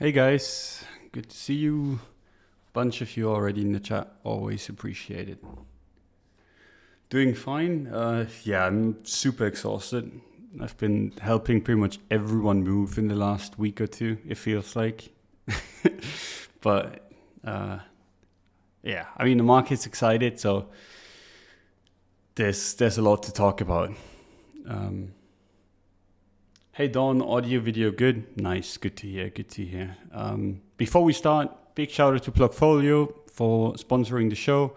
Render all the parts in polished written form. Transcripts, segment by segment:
Hey guys, good to see you. Bunch of you already in the chat, always appreciate it. Doing fine. Yeah, I'm super exhausted. I've been helping pretty much everyone move in the last week or two, it feels like. But yeah, I mean the market's excited, so there's a lot to talk about. Hey Don, audio, video, good? Nice, good to hear, good to hear. Before we start, big shout out to Plugfolio for sponsoring the show.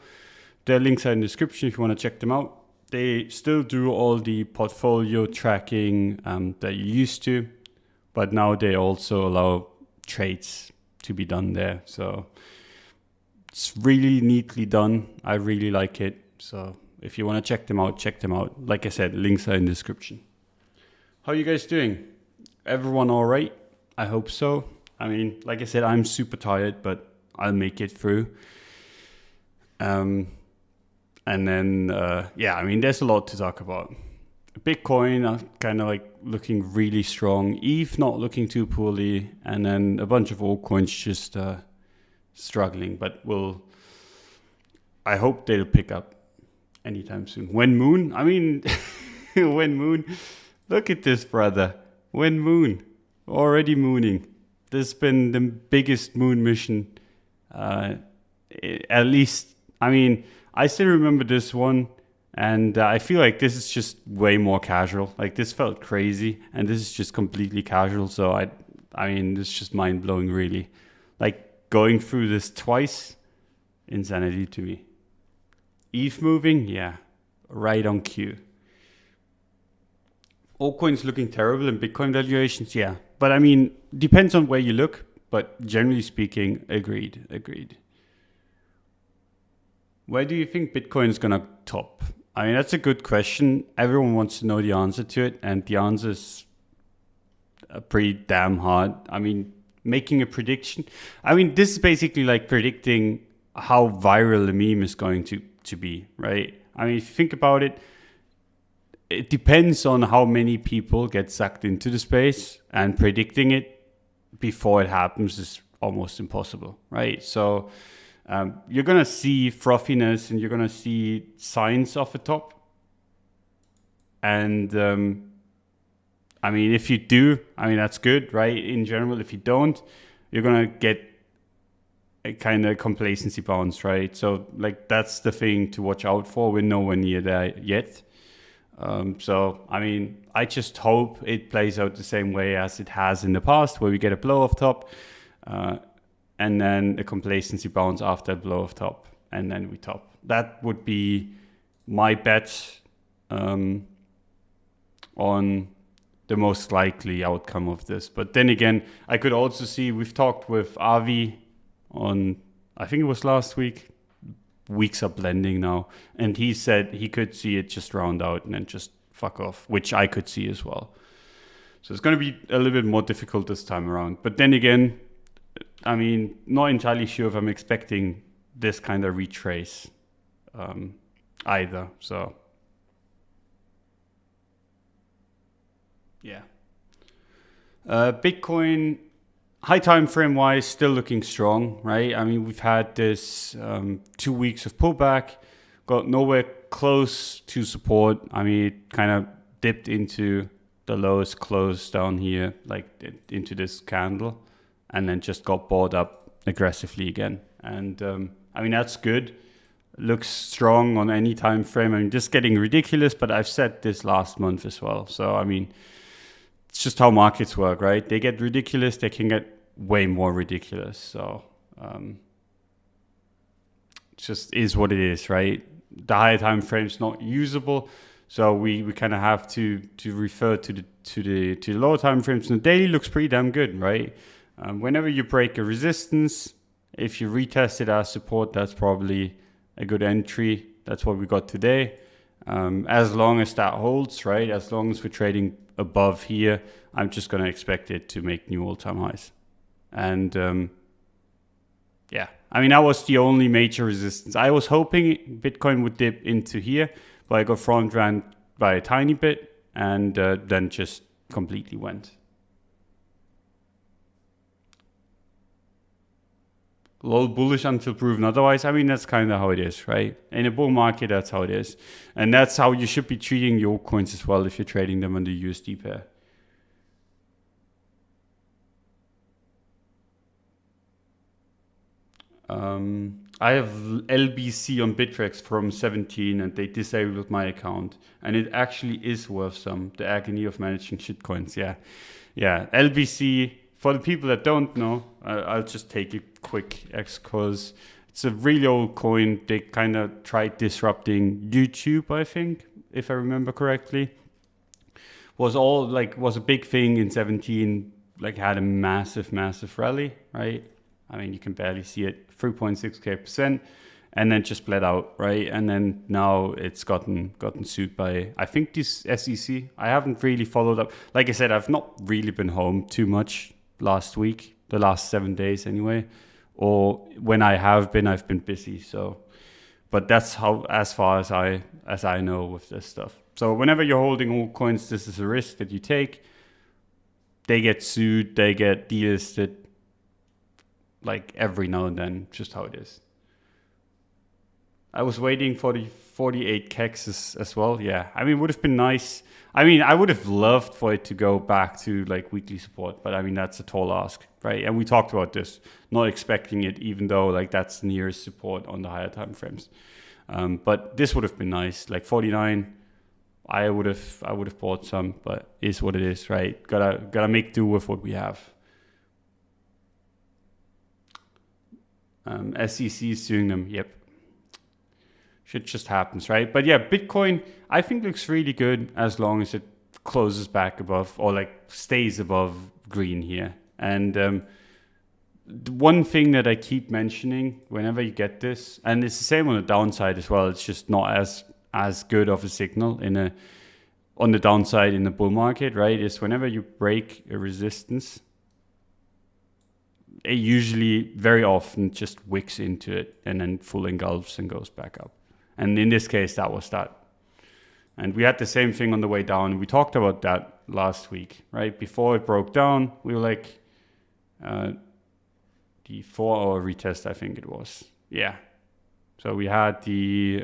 Their links are in the description if you want to check them out. They still do all the portfolio tracking that you used to, but now they also allow trades to be done there. So it's really neatly done. I really like it. So if you want to check them out, check them out. Like I said, links are in the description. How are you guys doing? Everyone all right? I hope so. I mean, like I said, I'm super tired, but I'll make it through. And then, yeah, I mean, there's a lot to talk about. Bitcoin kind of like looking really strong. ETH not looking too poorly. And then a bunch of altcoins just struggling. But I hope they'll pick up anytime soon. When Moon? I mean, when Moon? Look at this, brother. When Moon. Already mooning. This has been the biggest moon mission. At least, I mean, I still remember this one. And I feel like this is just way more casual. Like this felt crazy. And this is just completely casual. So I mean, it's just mind blowing, really. Like going through this twice. Insanity to me. ETH moving? Yeah. Right on cue. Altcoins looking terrible and Bitcoin valuations, yeah. But I mean, depends on where you look. But generally speaking, agreed. Where do you think Bitcoin is going to top? I mean, that's a good question. Everyone wants to know the answer to it. And the answer is pretty damn hard. I mean, making a prediction. I mean, this is basically like predicting how viral a meme is going to be, right? I mean, if you think about it, it depends on how many people get sucked into the space, and predicting it before it happens is almost impossible, right? So you're going to see frothiness and you're going to see signs of a top. And I mean, if you do, I mean, that's good, right? In general, if you don't, you're going to get a kind of complacency bounce, right? So like that's the thing to watch out for. We're nowhere near there yet. So, I mean, I just hope it plays out the same way as it has in the past, where we get a blow off top, and then a complacency bounce after a blow off top, and then we top. That would be my bet on the most likely outcome of this. But then again, I could also see, we've talked with Avi on, I think it was last week. Weeks are blending now, and he said he could see it just round out and then just fuck off, which I could see as well. So it's going to be a little bit more difficult this time around. But then again, I mean, not entirely sure if I'm expecting this kind of retrace either. So yeah, Bitcoin. High time frame wise, still looking strong, right? I mean, we've had this 2 weeks of pullback, got nowhere close to support. I mean, it kind of dipped into the lowest close down here, like into this candle, and then just got bought up aggressively again. And I mean, that's good. Looks strong on any time frame. I mean, just getting ridiculous, but I've said this last month as well. So, I mean, it's just how markets work, right? They get ridiculous, they can get way more ridiculous. So it just is what it is, right? The higher time frame is not usable, so we kind of have to refer to the lower time frames. And the daily looks pretty damn good, right? Whenever you break a resistance, if you retest it as support, that's probably a good entry. That's what we got today. As long as that holds, right? As long as we're trading above here, I'm just going to expect it to make new all-time highs. And yeah, I mean, that was the only major resistance. I was hoping Bitcoin would dip into here, but I got front ran by a tiny bit and then just completely went. a little bullish until proven otherwise. I mean, that's kind of how it is, right? In a bull market, that's how it is. And that's how you should be treating your coins as well if you're trading them on the USD pair. I have LBC on Bittrex from 17 and they disabled my account. And it actually is worth some. The agony of managing shitcoins. Yeah. LBC, for the people that don't know, I'll just take a quick because it's a really old coin. They kind of tried disrupting YouTube, I think, if I remember correctly. Was a big thing in 17, like had a massive rally, right? I mean, you can barely see it, 3.6%, and then just bled out, right? And then now it's gotten sued by, I think, this SEC. I haven't really followed up. Like I said, I've not really been home too much last week, the last 7 days anyway. Or when I have been, I've been busy. So, but that's how, as far as I know with this stuff. So whenever you're holding altcoins, this is a risk that you take. They get sued, they get delisted, like every now and then, just how it is. I was waiting for the 48 kexes as well. Yeah, I mean, it would have been nice. I mean, I would have loved for it to go back to like weekly support, but I mean, that's a tall ask, right? And we talked about this, not expecting it, even though like that's nearest support on the higher time frames. But this would have been nice, like 49. I would have bought some, but is what it is, right? Gotta make do with what we have. SEC is suing them. Yep. Shit just happens, right? But yeah, Bitcoin, I think looks really good as long as it closes back above or like stays above green here. And the one thing that I keep mentioning whenever you get this, and it's the same on the downside as well, it's just not as good of a signal on the downside in the bull market, right? Is whenever you break a resistance, it usually very often just wicks into it and then full engulfs and goes back up. And in this case, that was that. And we had the same thing on the way down. We talked about that last week, right? Before it broke down, we were like the 4-hour retest, I think it was. Yeah. So we had the,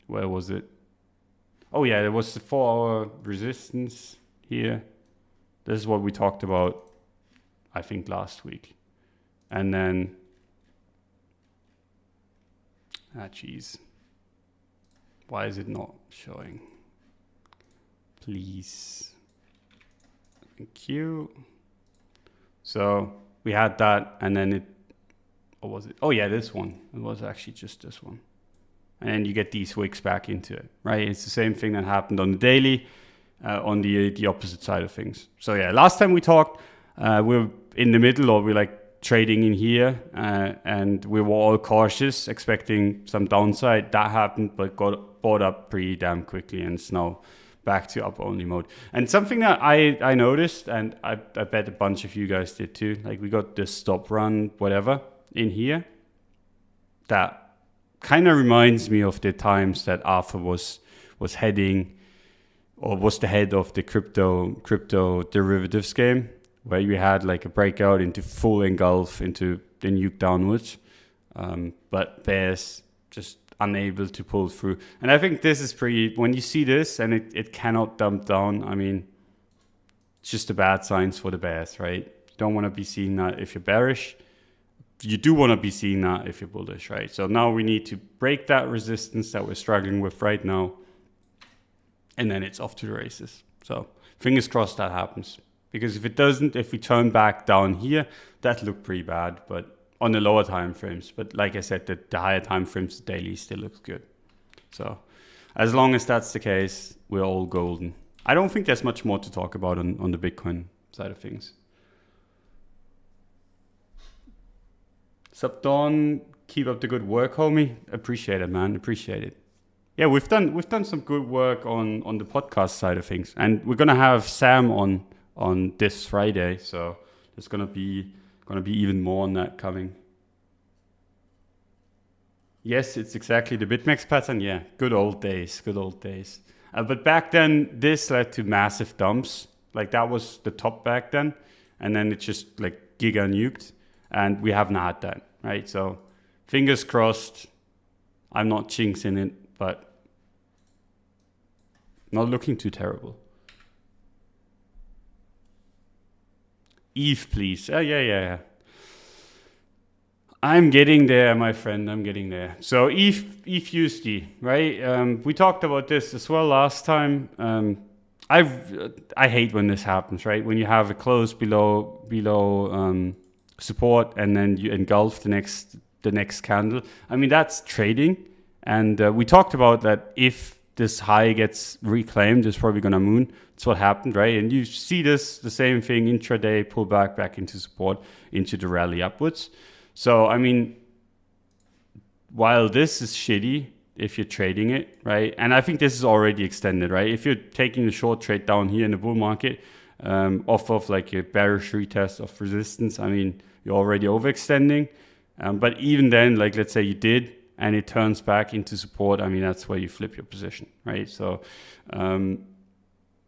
where was it? Oh yeah, there was the 4-hour resistance here. This is what we talked about, I think, last week. And then, geez. Why is it not showing? Please. Thank you. So we had that, and then what was it? Oh yeah, this one. It was actually just this one. And then you get these wicks back into it, right? It's the same thing that happened on the daily, on the opposite side of things. So yeah, last time we talked, we were in the middle, or we're like trading in here, and we were all cautious, expecting some downside. That happened, but got bought up pretty damn quickly, and it's now back to up only mode. And something that I noticed, and I bet a bunch of you guys did too, like we got this stop run, whatever, in here. That kind of reminds me of the times that Arthur was heading, or was the head of the crypto derivatives game, where you had like a breakout into full engulf into the nuke downwards, but bears just unable to pull through. And I think this is pretty, when you see this and it cannot dump down, I mean, it's just a bad signs for the bears, right? You don't want to be seeing that if you're bearish. You do want to be seeing that if you're bullish, right? So now we need to break that resistance that we're struggling with right now, and then it's off to the races. So fingers crossed that happens. Because if it doesn't, if we turn back down here, that looked pretty bad, but on the lower time frames. But like I said, the higher time frames, the daily still looks good. So as long as that's the case, we're all golden. I don't think there's much more to talk about on the Bitcoin side of things. Subdon, keep up the good work, homie. Appreciate it, man. Appreciate it. Yeah, we've done some good work on the podcast side of things, and we're gonna have Sam on this Friday, so there's gonna be even more on that coming. Yes, it's exactly the BitMEX pattern. Yeah, good old days. But back then, this led to massive dumps. Like that was the top back then, and then it just like giga nuked, and we haven't had that, right? So fingers crossed. I'm not jinxing it, but not looking too terrible. ETH, please. Yeah. I'm getting there, my friend. I'm getting there. So ETH USD, right? We talked about this as well last time. I hate when this happens, right? When you have a close below support and then you engulf the next candle. I mean, that's trading, and we talked about that. If this high gets reclaimed, it's probably gonna moon. That's what happened, right? And you see the same thing intraday, pull back into support, into the rally upwards. So, I mean, while this is shitty if you're trading it, right? And I think this is already extended, right? If you're taking a short trade down here in the bull market, off of like a bearish retest of resistance, I mean, you're already overextending. But even then, like let's say you did, and it turns back into support, I mean, that's where you flip your position, right? So,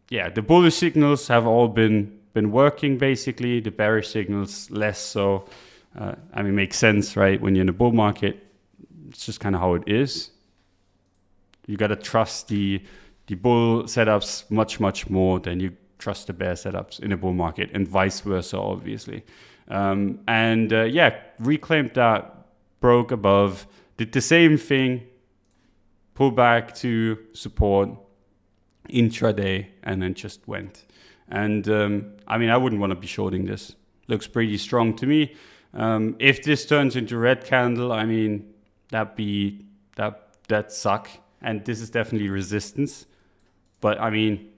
yeah, the bullish signals have all been working basically. The bearish signals less so. I mean, makes sense, right? When you're in a bull market, it's just kind of how it is. You got to trust the bull setups much more than you trust the bear setups in a bull market, and vice versa, obviously. Yeah, reclaimed that, broke above, did the same thing, pull back to support intraday, and then just went. And I mean, I wouldn't want to be shorting this. Looks pretty strong to me. If this turns into red candle, I mean, that'd suck. And this is definitely resistance. But I mean,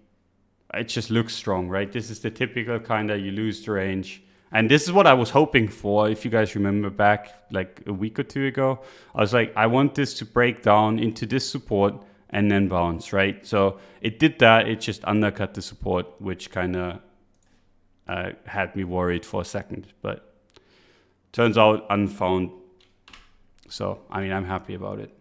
it just looks strong, right? This is the typical kind of you lose the range. And this is what I was hoping for. If you guys remember back like a week or two ago, I was like, I want this to break down into this support and then bounce, right? So it did that. It just undercut the support, which kind of had me worried for a second. But turns out unfound. So, I mean, I'm happy about it.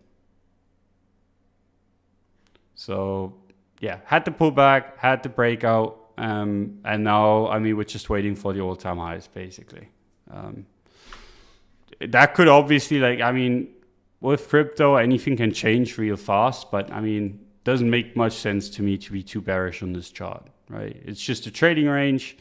So, yeah, had to pull back, had to break out. And now, I mean, we're just waiting for the all-time highs, basically. That could obviously, like, I mean, with crypto, anything can change real fast. But, I mean, doesn't make much sense to me to be too bearish on this chart, right? It's just a trading range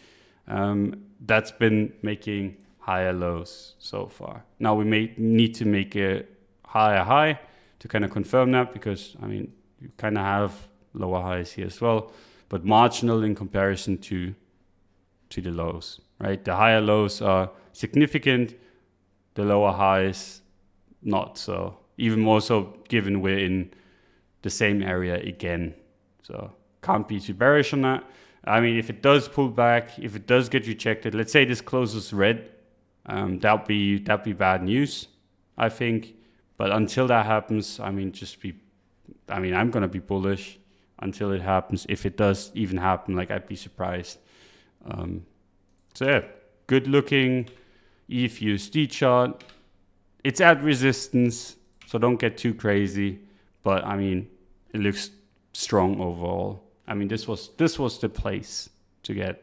that's been making higher lows so far. Now we may need to make a higher high to kind of confirm that, because, I mean, you kind of have lower highs here as well, but marginal in comparison to the lows, right? The higher lows are significant, the lower highs not so. Even more so given we're in the same area again. So can't be too bearish on that. I mean, if it does pull back, if it does get rejected, let's say this closes red, that'd be bad news, I think. But until that happens, I mean, I'm gonna be bullish until it happens. If it does even happen, like, I'd be surprised. So yeah, good looking ETH USD chart. It's at resistance, so don't get too crazy. But I mean, it looks strong overall. I mean, this was the place to get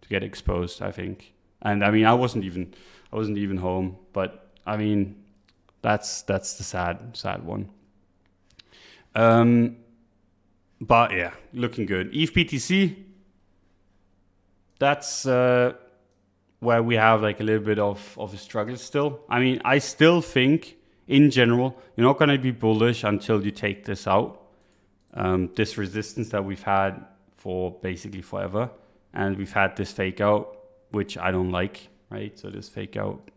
exposed, I think. And I mean, I wasn't even home, but I mean, that's the sad one. But yeah, looking good. ETH BTC, that's where we have like a little bit of a struggle still. I mean, I still think in general, you're not going to be bullish until you take this out. This resistance that we've had for basically forever. And we've had this fake out, which I don't like, right? So this fake out,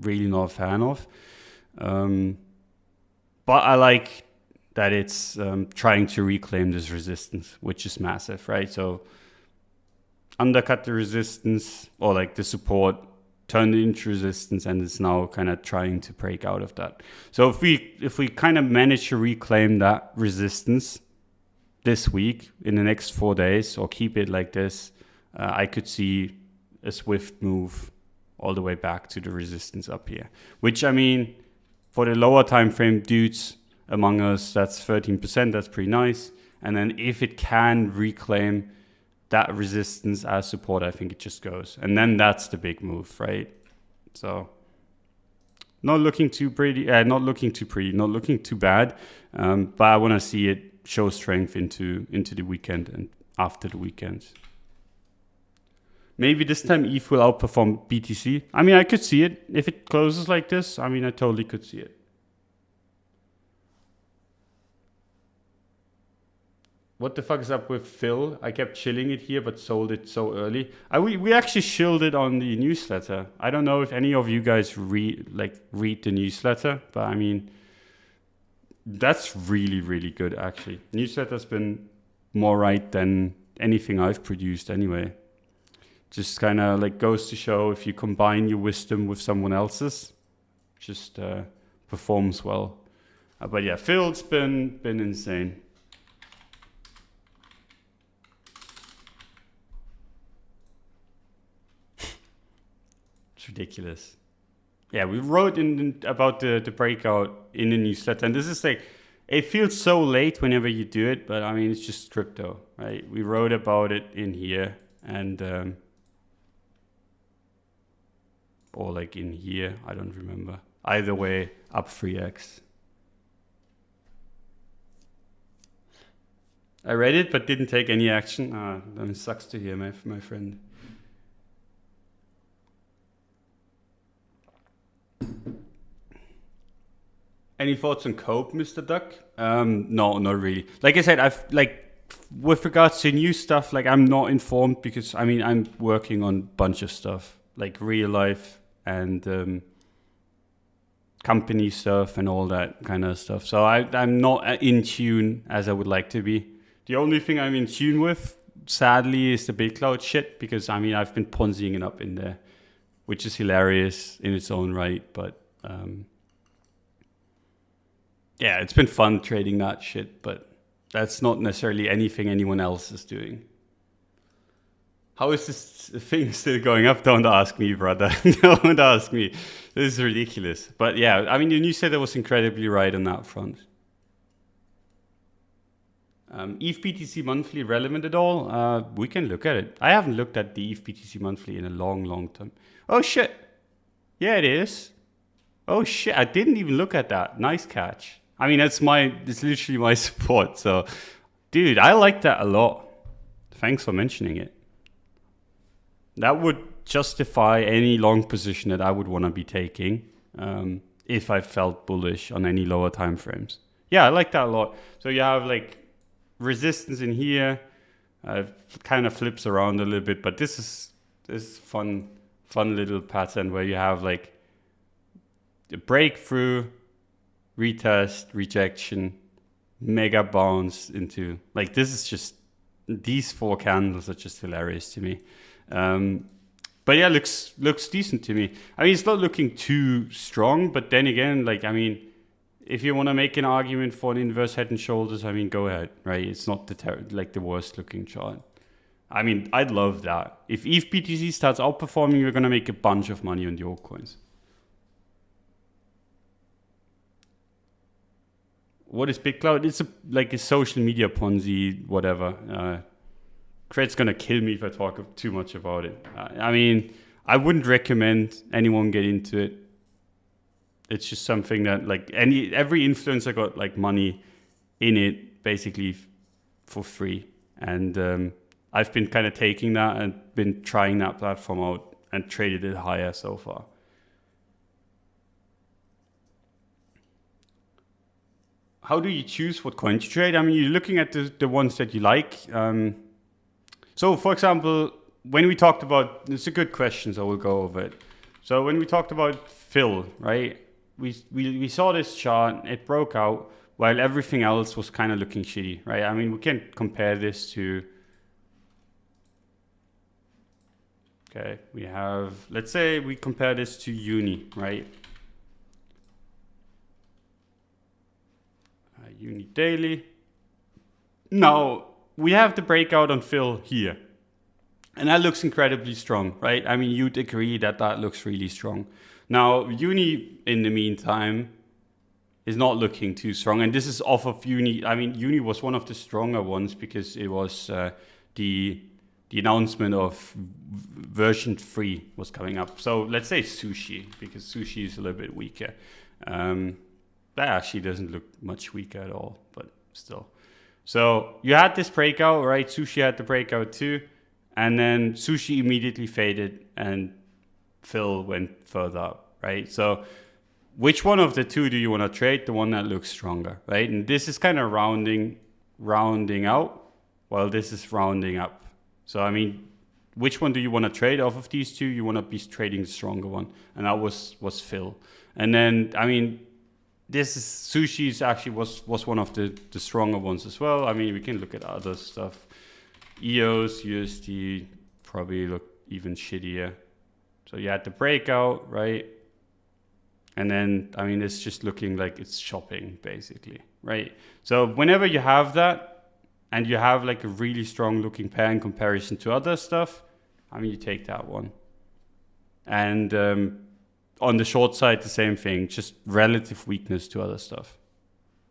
really not a fan of. But I like that it's trying to reclaim this resistance, which is massive, right? So undercut the resistance, or like the support, turned it into resistance, and it's now kind of trying to break out of that. So if we kind of manage to reclaim that resistance this week, in the next 4 days, or keep it like this, I could see a swift move all the way back to the resistance up here. Which, I mean, for the lower time frame dudes among us, that's 13%, that's pretty nice. And then if it can reclaim that resistance as support, I think it just goes. And then that's the big move, right? So Not looking too pretty, not looking too pretty, not looking too bad. But I want to see it show strength into the weekend and after the weekend. Maybe this time ETH will outperform BTC. I mean, I could see it. If it closes like this, I mean, I totally could see it. What the fuck is up with Phil? I kept chilling it here, but sold it so early. We actually shilled it on the newsletter. I don't know if any of you guys read the newsletter, but I mean, that's really, really good actually. Newsletter's been more right than anything I've produced anyway. Just kind of like goes to show if you combine your wisdom with someone else's, just performs well. But yeah, Phil's been insane. Ridiculous. Yeah, we wrote about the breakout in the newsletter, and this is like, it feels so late whenever you do it, but I mean, it's just crypto, right? We wrote about it in here, and or like in here, I don't remember. Either way, up 3x. I read it, but didn't take any action. That sucks to hear, my friend. Any thoughts on Cope, Mr. Duck? No, not really. Like I said, I've with regards to new stuff, like I'm not informed because I mean I'm working on a bunch of stuff, like real life and company stuff and all that kind of stuff. So I'm not in tune as I would like to be. The only thing I'm in tune with, sadly, is the BitCloud shit because I mean I've been ponziing it up in there, which is hilarious in its own right, but. Yeah, it's been fun trading that shit, but that's not necessarily anything anyone else is doing. How is this thing still going up? Don't ask me, brother. Don't ask me. This is ridiculous. But yeah, I mean, you said I was incredibly right on that front. ETH BTC monthly relevant at all? We can look at it. I haven't looked at the ETH BTC monthly in a long time. Oh shit. Yeah, it is. Oh shit, I didn't even look at that. Nice catch. I mean, it's literally my support. So, dude, I like that a lot. Thanks for mentioning it. That would justify any long position that I would want to be taking if I felt bullish on any lower time frames. Yeah, I like that a lot. So you have like resistance in here. Kind of flips around a little bit, but this is fun little pattern where you have like a breakthrough, retest, rejection, mega bounce into like this is just these 4 candles are just hilarious to me. But yeah, looks decent to me. I mean, it's not looking too strong, but then again, like I mean, if you want to make an argument for an inverse head and shoulders, I mean, go ahead, right? It's not the worst looking chart. I mean, I'd love that. If ETH BTC starts outperforming, you're gonna make a bunch of money on the altcoins. What is BitCloud? It's like a social media Ponzi, whatever. Craig's gonna kill me if I talk too much about it. I mean, I wouldn't recommend anyone get into it. It's just something that like every influencer got like money in it basically for free, and I've been kind of taking that and been trying that platform out and traded it higher so far. How do you choose what coin to trade? I mean, you're looking at the ones that you like. So, for example, when we talked about, it's a good question, so we'll go over it. So when we talked about Phil, right, we saw this chart, it broke out while everything else was kind of looking shitty, right? I mean, we can compare this to, okay, we have, let's say we compare this to Uni, right? Uni daily. Now we have the breakout on Phil here, and that looks incredibly strong, right? I mean, you'd agree that looks really strong. Now Uni, in the meantime, is not looking too strong, and this is off of Uni. I mean, Uni was one of the stronger ones because it was the the announcement of version 3 was coming up. So let's say sushi, because sushi is a little bit weaker. That actually doesn't look much weaker at all, but still. So you had this breakout, right? Sushi had the breakout too. And then sushi immediately faded and Phil went further up, right? So which one of the two do you want to trade? The one that looks stronger, right? And this is kind of rounding out, while this is rounding up. So, I mean, which one do you want to trade off of these two? You want to be trading the stronger one. And that was Phil. And then, I mean, sushi's actually was one of the stronger ones as well. I mean, we can look at other stuff. EOS, USD probably look even shittier. So you had the breakout, right? And then, I mean, it's just looking like it's shopping, basically, right? So whenever you have that, and you have like a really strong looking pair in comparison to other stuff, I mean, you take that one. And on the short side, the same thing, just relative weakness to other stuff,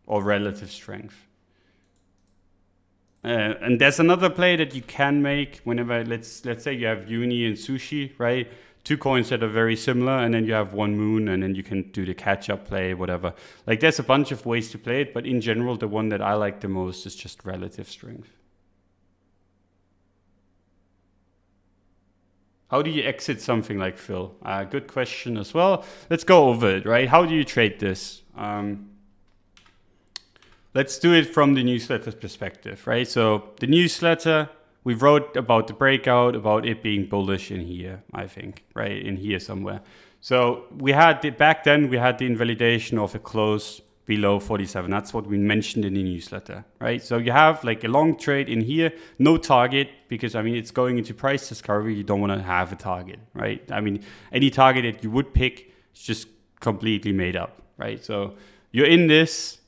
or relative strength. And there's another play that you can make whenever, let's say you have uni and sushi, right? Two coins that are very similar, and then you have one moon, and then you can do the catch-up play, whatever. Like, there's a bunch of ways to play it, but in general, the one that I like the most is just relative strength. How do you exit something like Phil? Good question as well. Let's go over it, right? How do you trade this? Let's do it from the newsletter's perspective, right? So the newsletter, we wrote about the breakout, about it being bullish in here, I think, right? In here somewhere. So we had back then, we had the invalidation of a close below 47. That's what we mentioned in the newsletter, right? So you have like a long trade in here, no target, because I mean, it's going into price discovery. You don't want to have a target, right? I mean, any target that you would pick is just completely made up, right? So you're in this,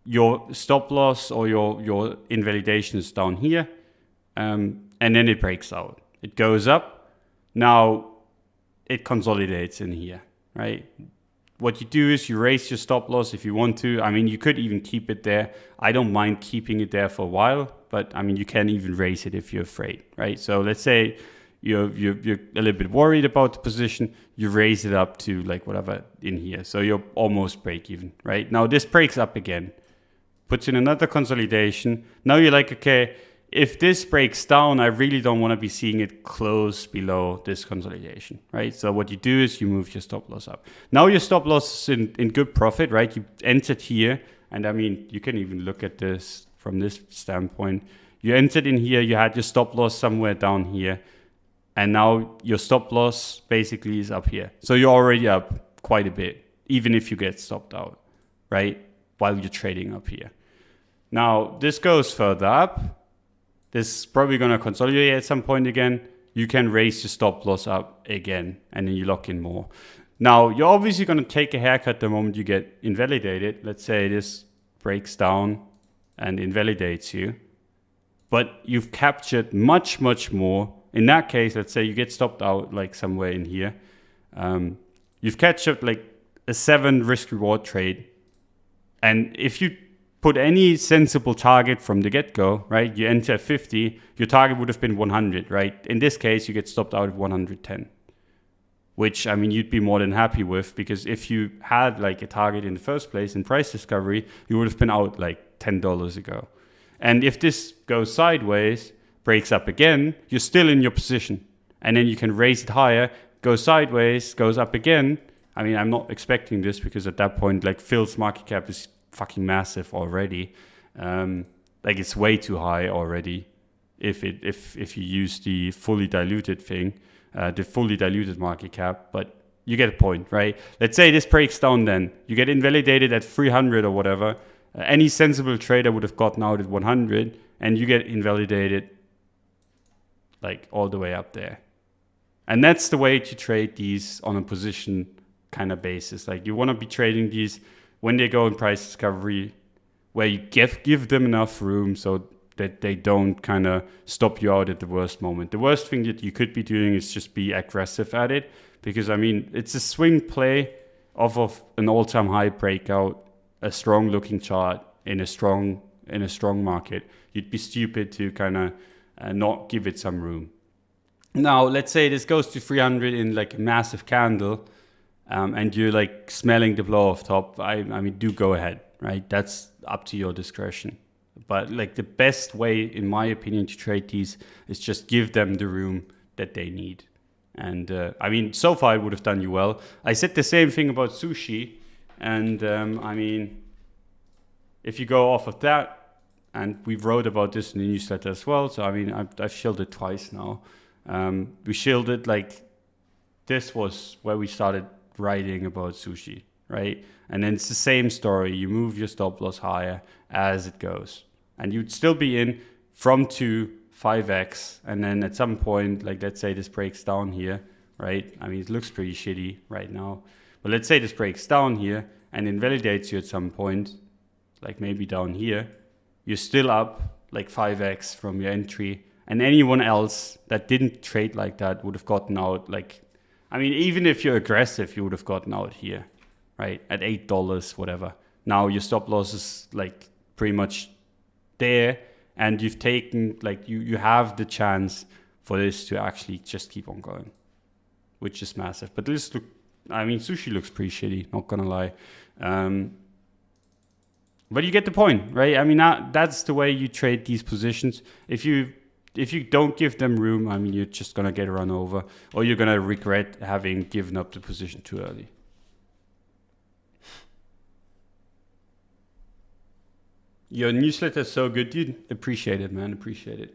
your stop loss or your invalidation is down here, and then it breaks out. It goes up. Now it consolidates in here, right? What you do is you raise your stop loss if you want to. I mean, you could even keep it there. I don't mind keeping it there for a while, but I mean, you can even raise it if you're afraid, right? So let's say you're a little bit worried about the position, you raise it up to like whatever in here. So you're almost break even, right? Now this breaks up again, puts in another consolidation. Now you're like, okay, if this breaks down, I really don't want to be seeing it close below this consolidation, right? So what you do is you move your stop loss up. Now your stop loss is in good profit, right? You entered here, and I mean, you can even look at this from this standpoint. You entered in here, you had your stop loss somewhere down here, and now your stop loss basically is up here. So you're already up quite a bit, even if you get stopped out, right? While you're trading up here. Now, this goes further up. This is probably going to consolidate at some point again. You can raise your stop loss up again, and then you lock in more. Now, you're obviously going to take a haircut the moment you get invalidated. Let's say this breaks down and invalidates you. But you've captured much, much more. In that case, let's say you get stopped out like somewhere in here. You've captured like a 7 risk-reward trade. And if you put any sensible target from the get-go, right? You enter 50, your target would have been 100, right? In this case, you get stopped out at 110, which I mean, you'd be more than happy with, because if you had like a target in the first place in price discovery, you would have been out like $10 ago. And if this goes sideways, breaks up again, you're still in your position. And then you can raise it higher, goes sideways, goes up again. I mean, I'm not expecting this because at that point, like Phil's market cap is fucking massive already. Like it's way too high already. If you use the fully diluted thing, the fully diluted market cap, but you get a point, right? Let's say this breaks down, then you get invalidated at 300 or whatever. Any sensible trader would have gotten out at 100, and you get invalidated like all the way up there. And that's the way to trade these on a position kind of basis. Like you want to be trading these when they go in price discovery, where you give them enough room so that they don't kind of stop you out at the worst moment. The worst thing that you could be doing is just be aggressive at it, because I mean, it's a swing play off of an all-time high breakout, a strong looking chart in a strong market. You'd be stupid to kind of not give it some room, Now, let's say this goes to 300 in like a massive candle, and you're like smelling the blow off top. I mean, do go ahead, right? That's up to your discretion. But like the best way, in my opinion, to trade these is just give them the room that they need. And I mean, so far it would have done you well. I said the same thing about sushi. And I mean, if you go off of that, and we wrote about this in the newsletter as well. So I mean, I've shielded twice now. We shielded, like, this was where we started writing about sushi, right? And then it's the same story. You move your stop loss higher as it goes. And you'd still be in from 5x. And then at some point, like, let's say this breaks down here, right? I mean, it looks pretty shitty right now. But let's say this breaks down here and invalidates you at some point, like maybe down here. You're still up like 5x from your entry. And anyone else that didn't trade like that would have gotten out, like, I mean, even if you're aggressive, you would have gotten out here, right? At $8, whatever. Now your stop loss is like pretty much there, and you've taken, like, you have the chance for this to actually just keep on going, which is massive. But this look, I mean, sushi looks pretty shitty, not gonna lie. But you get the point, right? I mean, that's the way you trade these positions. If you don't give them room, I mean, you're just going to get run over, or you're going to regret having given up the position too early. Your newsletter is so good, dude. Appreciate it, man. Appreciate it.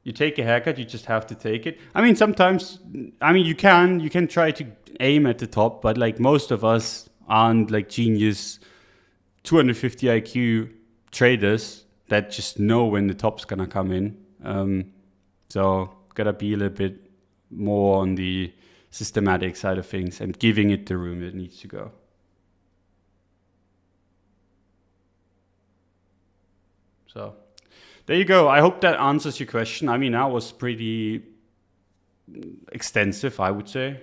You take a haircut, you just have to take it. I mean, sometimes, I mean, you can try to aim at the top, but like most of us aren't like genius 250 IQ traders that just know when the top's gonna come in. So gotta be a little bit more on the systematic side of things and giving it the room it needs to go. So there you go. I hope that answers your question. I mean, that was pretty extensive, I would say.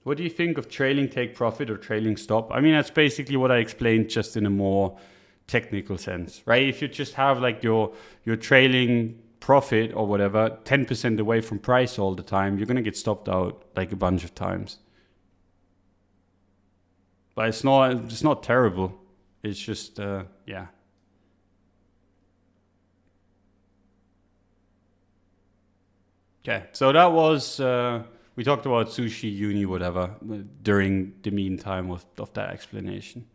What do you think of trailing take profit or trailing stop? I mean, that's basically what I explained, just in a more technical sense, right? If you just have like your trailing profit or whatever 10% away from price all the time, you're gonna get stopped out like a bunch of times. But it's not terrible. It's just yeah. Okay, so that was we talked about sushi, uni, whatever during the meantime of that explanation.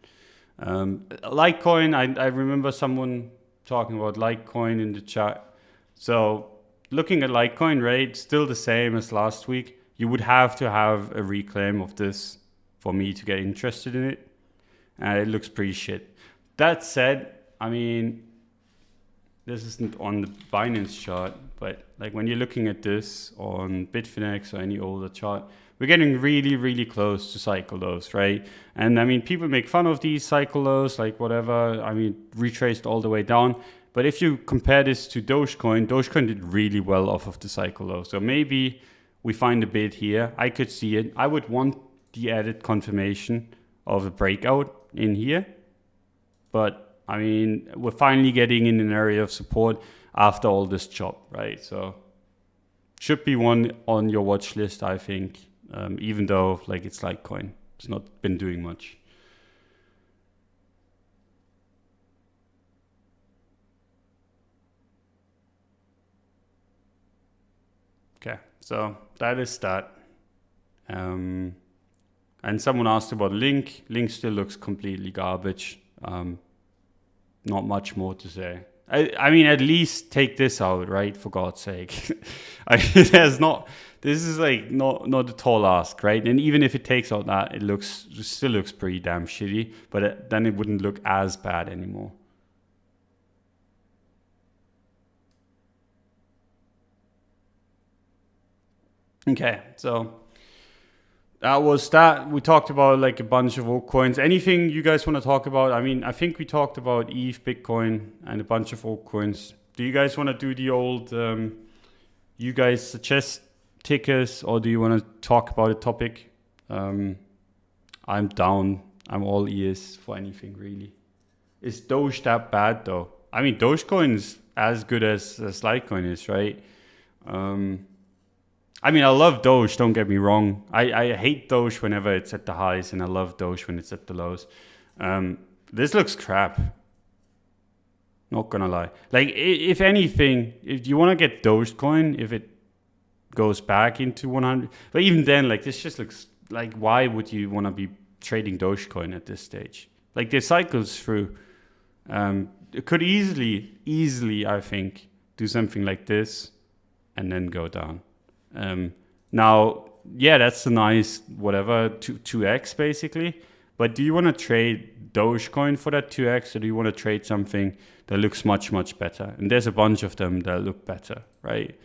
Litecoin, I remember someone talking about Litecoin in the chat. So looking at Litecoin, right, still the same as last week. You would have to have a reclaim of this for me to get interested in it. It looks pretty shit. That said, I mean, this isn't on the Binance chart, but like when you're looking at this on Bitfinex or any older chart, we're getting really, really close to cycle lows, right? And I mean, people make fun of these cycle lows, like whatever, I mean, retraced all the way down. But if you compare this to Dogecoin did really well off of the cycle low. So maybe we find a bid here. I could see it. I would want the added confirmation of a breakout in here. But I mean, we're finally getting in an area of support after all this chop, right? So should be one on your watch list, I think, even though like it's Litecoin. It's not been doing much. Okay, so that is that. And someone asked about Link. Link still looks completely garbage. Not much more to say. I mean, at least take this out, right? For God's sake. This is like not a tall ask, right? And even if it takes out that, it still looks pretty damn shitty, but then it wouldn't look as bad anymore. Okay, so that was that. We talked about like a bunch of altcoins. Anything you guys want to talk about? I mean, I think we talked about ETH, Bitcoin, and a bunch of altcoins. Do you guys want to do the old, you guys suggest tickers, or do you want to talk about a topic? I'm down. I'm all ears for anything, really. Is Doge that bad though? I mean, Dogecoin's as good as Litecoin is, right? I mean, I love Doge, don't get me wrong. I hate Doge whenever it's at the highs, and I love Doge when it's at the lows. This looks crap. Not gonna lie. Like, if anything, if you want to get Dogecoin, if it goes back into 100, but even then, like, this just looks like, why would you want to be trading Dogecoin at this stage? Like, the cycles through. It could easily, I think, do something like this and then go down. Now, yeah, that's a nice whatever 2x basically. But do you want to trade Dogecoin for that 2x, or do you want to trade something that looks much better? And there's a bunch of them that look better, right?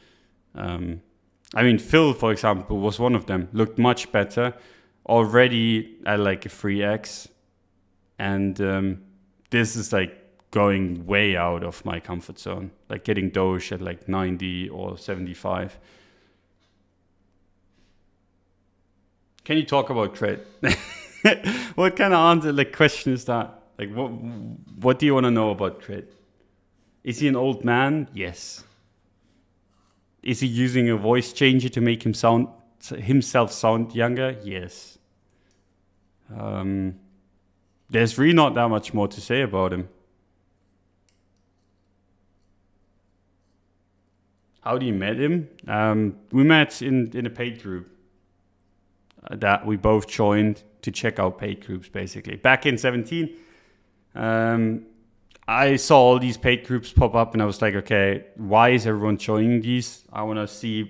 I mean, Phil, for example, was one of them. Looked much better, already at like a 3x, and this is like going way out of my comfort zone. Like getting Doge at like 90 or 75. Can you talk about trade? What kind of answer, like, question is that? Like, what do you want to know about trade? Is he an old man? Yes. Is he using a voice changer to make himself sound younger? Yes. There's really not that much more to say about him. How do you met him? We met in a paid group that we both joined to check out paid groups, basically. Back in 17, I saw all these paid groups pop up, and I was like, okay, why is everyone joining these? I want to see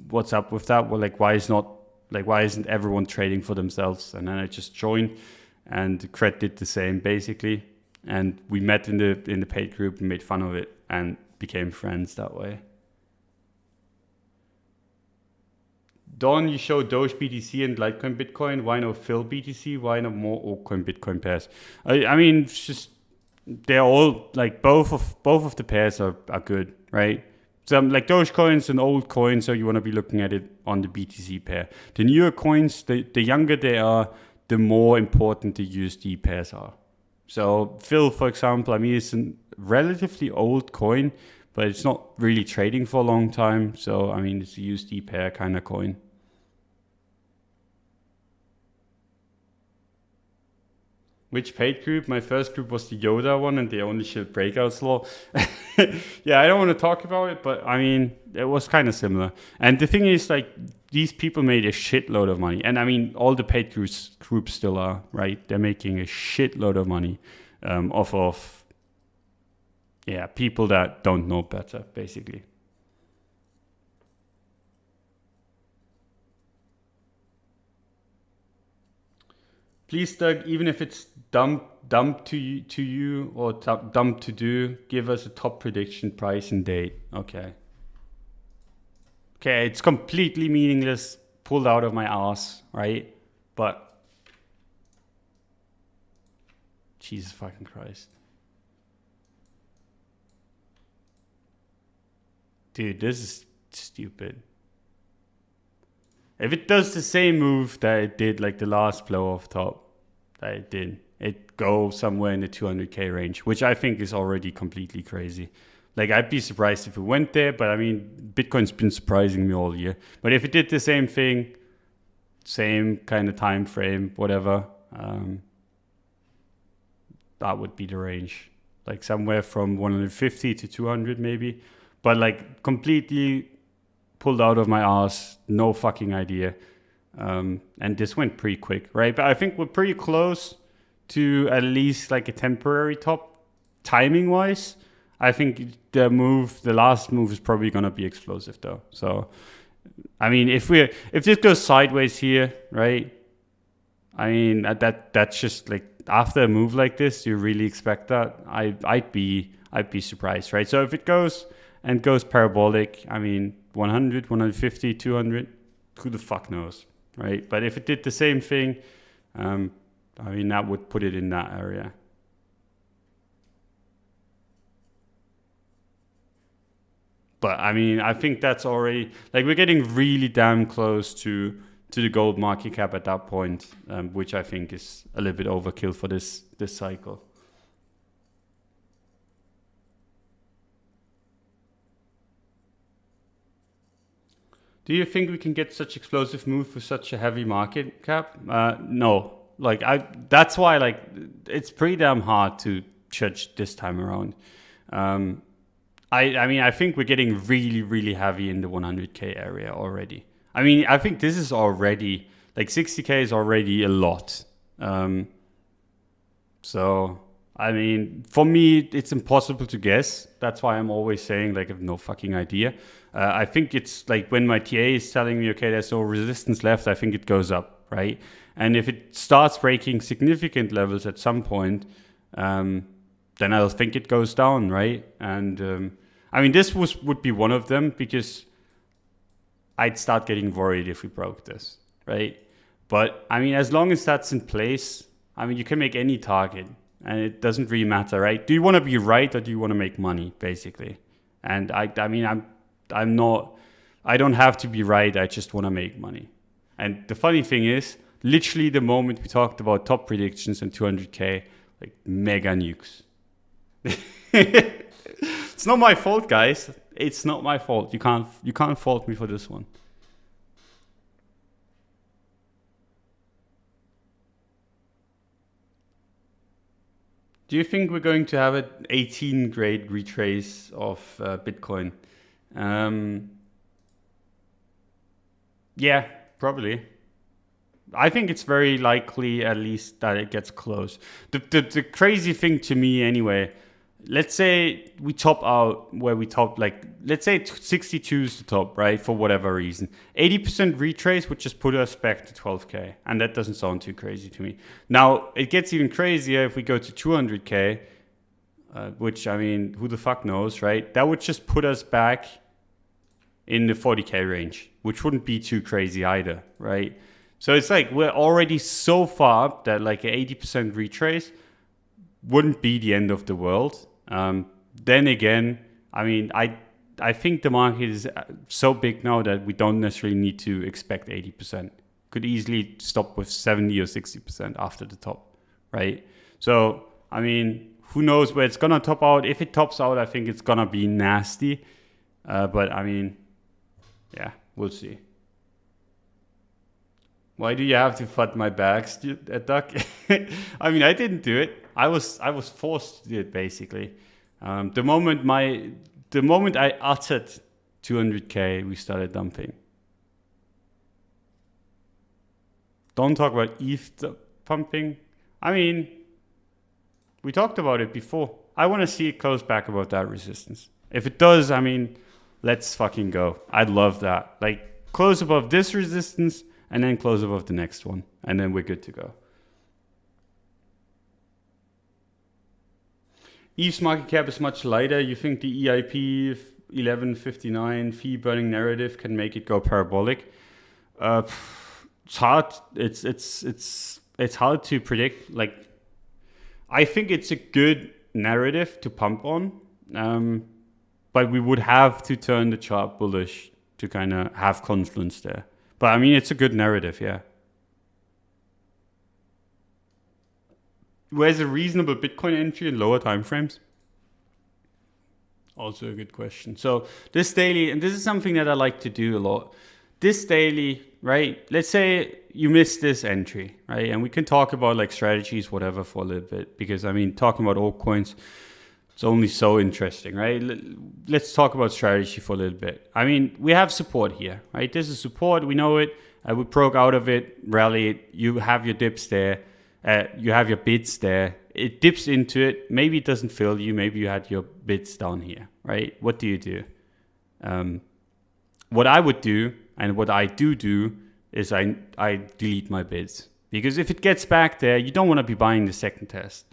what's up with that. Well, like, why isn't everyone trading for themselves? And then I just joined, and Cred did the same, basically. And we met in the paid group and made fun of it and became friends that way. Don, you show Doge BTC and Litecoin Bitcoin. Why no Phil BTC? Why not more Altcoin Bitcoin pairs? I mean, it's just, they're all, like, both of the pairs are good, right? So like Dogecoin's an old coin, so you want to be looking at it on the BTC pair. The newer coins, the younger they are, the more important the USD pairs are. So Phil, for example, I mean, it's a relatively old coin, but it's not really trading for a long time. So, I mean, it's a USD pair kind of coin. Which paid group? My first group was the Yoda one, and they only showed breakouts law. Yeah, I don't want to talk about it, but I mean, it was kind of similar. And the thing is, like, these people made a shitload of money. And I mean, all the paid groups still are, right? They're making a shitload of money off of, yeah, people that don't know better, basically. Please, Doug, even if it's dumb to you or dumb to do, give us a top prediction price and date. Okay, it's completely meaningless, pulled out of my ass, right? But Jesus fucking Christ. Dude, this is stupid. If it does the same move that it did, like the last blow off top that it did, it goes somewhere in the 200k range, which I think is already completely crazy. Like, I'd be surprised if it went there, but I mean, Bitcoin's been surprising me all year. But if it did the same thing, same kind of time frame, whatever, that would be the range. Like somewhere from 150 to 200 maybe. But like completely pulled out of my ass, no fucking idea. And this went pretty quick, right? But I think we're pretty close to at least like a temporary top timing wise. I think the last move is probably going to be explosive though. So, I mean, if this goes sideways here, right? I mean, that's just like, after a move like this, do you really expect that? I'd be surprised, right? So if it goes parabolic, I mean, 100, 150, 200, who the fuck knows, right? But if it did the same thing, I mean, that would put it in that area. But I mean, I think that's already, like, we're getting really damn close to the gold market cap at that point, which I think is a little bit overkill for this cycle. Do you think we can get such explosive move for such a heavy market cap? No. Like that's why like it's pretty damn hard to judge this time around. I mean I think we're getting really really heavy in the 100k area already. I mean I think this is already like 60k is already a lot. So I mean for me it's impossible to guess. That's why I'm always saying like I have no fucking idea. I think it's like when my TA is telling me okay there's no resistance left, I think it goes up, right? And if it starts breaking significant levels at some point, then I'll think it goes down, right? And I mean, this would be one of them because I'd start getting worried if we broke this, right? But I mean, as long as that's in place, I mean, you can make any target and it doesn't really matter, right? Do you want to be right or do you want to make money, basically? And I mean, I don't have to be right. I just want to make money. And the funny thing is, literally the moment we talked about top predictions and 200k, like mega nukes. It's not my fault, guys. It's not my fault. You can't fault me for this one. Do you think we're going to have an 18 grade retrace of Bitcoin? Yeah, probably. I think it's very likely, at least, that it gets close. The crazy thing to me, anyway, let's say we top out where we top, like, let's say 62 is the top, right? For whatever reason. 80% retrace would just put us back to 12K. And that doesn't sound too crazy to me. Now, it gets even crazier if we go to 200K, which, I mean, who the fuck knows, right? That would just put us back in the 40K range, which wouldn't be too crazy either, right? So it's like we're already so far up that like an 80% retrace wouldn't be the end of the world. Then again, I mean, I think the market is so big now that we don't necessarily need to expect 80%. Could easily stop with 70 or 60% after the top, right? So, I mean, who knows where it's going to top out. If it tops out, I think it's going to be nasty. But I mean, yeah, we'll see. Why do you have to fud my bags, Duck? I mean, I didn't do it. I was forced to do it, basically. The moment I uttered 200K, we started dumping. Don't talk about ETH pumping. I mean, we talked about it before. I want to see it close back above that resistance. If it does, I mean, let's fucking go. I'd love that. Like, close above this resistance and then close above the next one. And then we're good to go. ETH's market cap is much lighter. You think the EIP 1159 fee burning narrative can make it go parabolic? It's hard. It's hard to predict. Like, I think it's a good narrative to pump on, but we would have to turn the chart bullish to kind of have confluence there. But I mean, it's a good narrative, yeah. Where's a reasonable Bitcoin entry in lower time frames? Also a good question. So this daily, and this is something that I like to do a lot. This daily, right? Let's say you missed this entry, right? And we can talk about like strategies, whatever, for a little bit, because I mean, talking about altcoins, it's only so interesting, right? Let's talk about strategy for a little bit. I mean, we have support here, right? This is support. We know it. We broke out of it, rallied. You have your dips there. You have your bids there. It dips into it. Maybe it doesn't fill you. Maybe you had your bids down here, right? What do you do? What I would do, and what I do is I delete my bids. Because if it gets back there, you don't want to be buying the second test.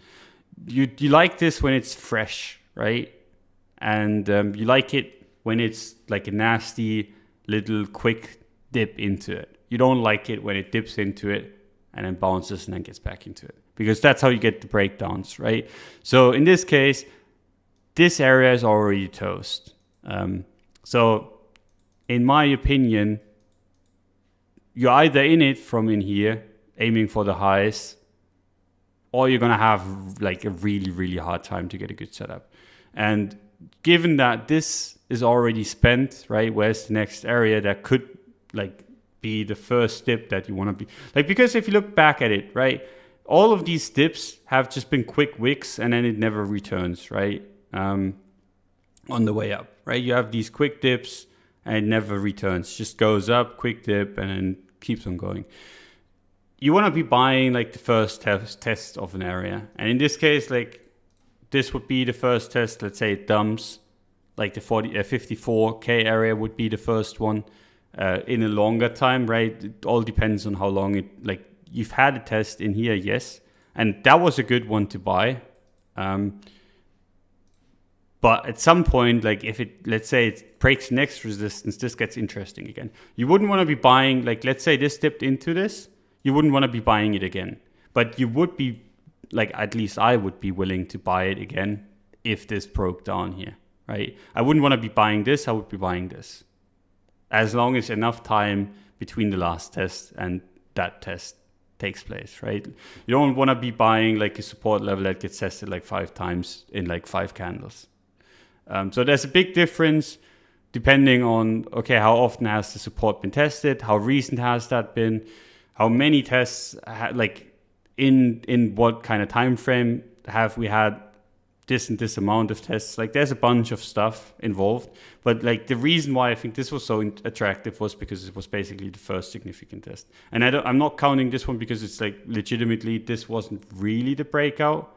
You like this when it's fresh, right? And you like it when it's like a nasty little quick dip into it. You don't like it when it dips into it and then bounces and then gets back into it. Because that's how you get the breakdowns, right? So in this case, this area is already toast. So in my opinion, you're either in it from in here, aiming for the highs, or you're going to have like a really, really hard time to get a good setup. And given that this is already spent, right, where's the next area that could like be the first dip that you want to be like, because if you look back at it, right, all of these dips have just been quick wicks and then it never returns, right? On the way up, right? You have these quick dips and it never returns, just goes up, quick dip, and then keeps on going. You want to be buying like the first test of an area. And in this case, like this would be the first test. Let's say it dumps, like the 54K area would be the first one in a longer time, right? It all depends on how long it, like you've had a test in here, yes. And that was a good one to buy. But at some point, like if it, let's say it breaks next resistance, this gets interesting again. You wouldn't want to be buying, like let's say this dipped into this, you wouldn't want to be buying it again. But you would be, like at least I would be willing to buy it again if this broke down here, right? I wouldn't want to be buying this, I would be buying this. As long as enough time between the last test and that test takes place, right? You don't want to be buying like a support level that gets tested like 5 times in like 5 candles. So there's a big difference depending on, okay, how often has the support been tested? How recent has that been? How many tests, like in what kind of time frame have we had this and this amount of tests? Like there's a bunch of stuff involved. But like the reason why I think this was so attractive was because it was basically the first significant test. And I'm not counting this one because it's like legitimately, this wasn't really the breakout.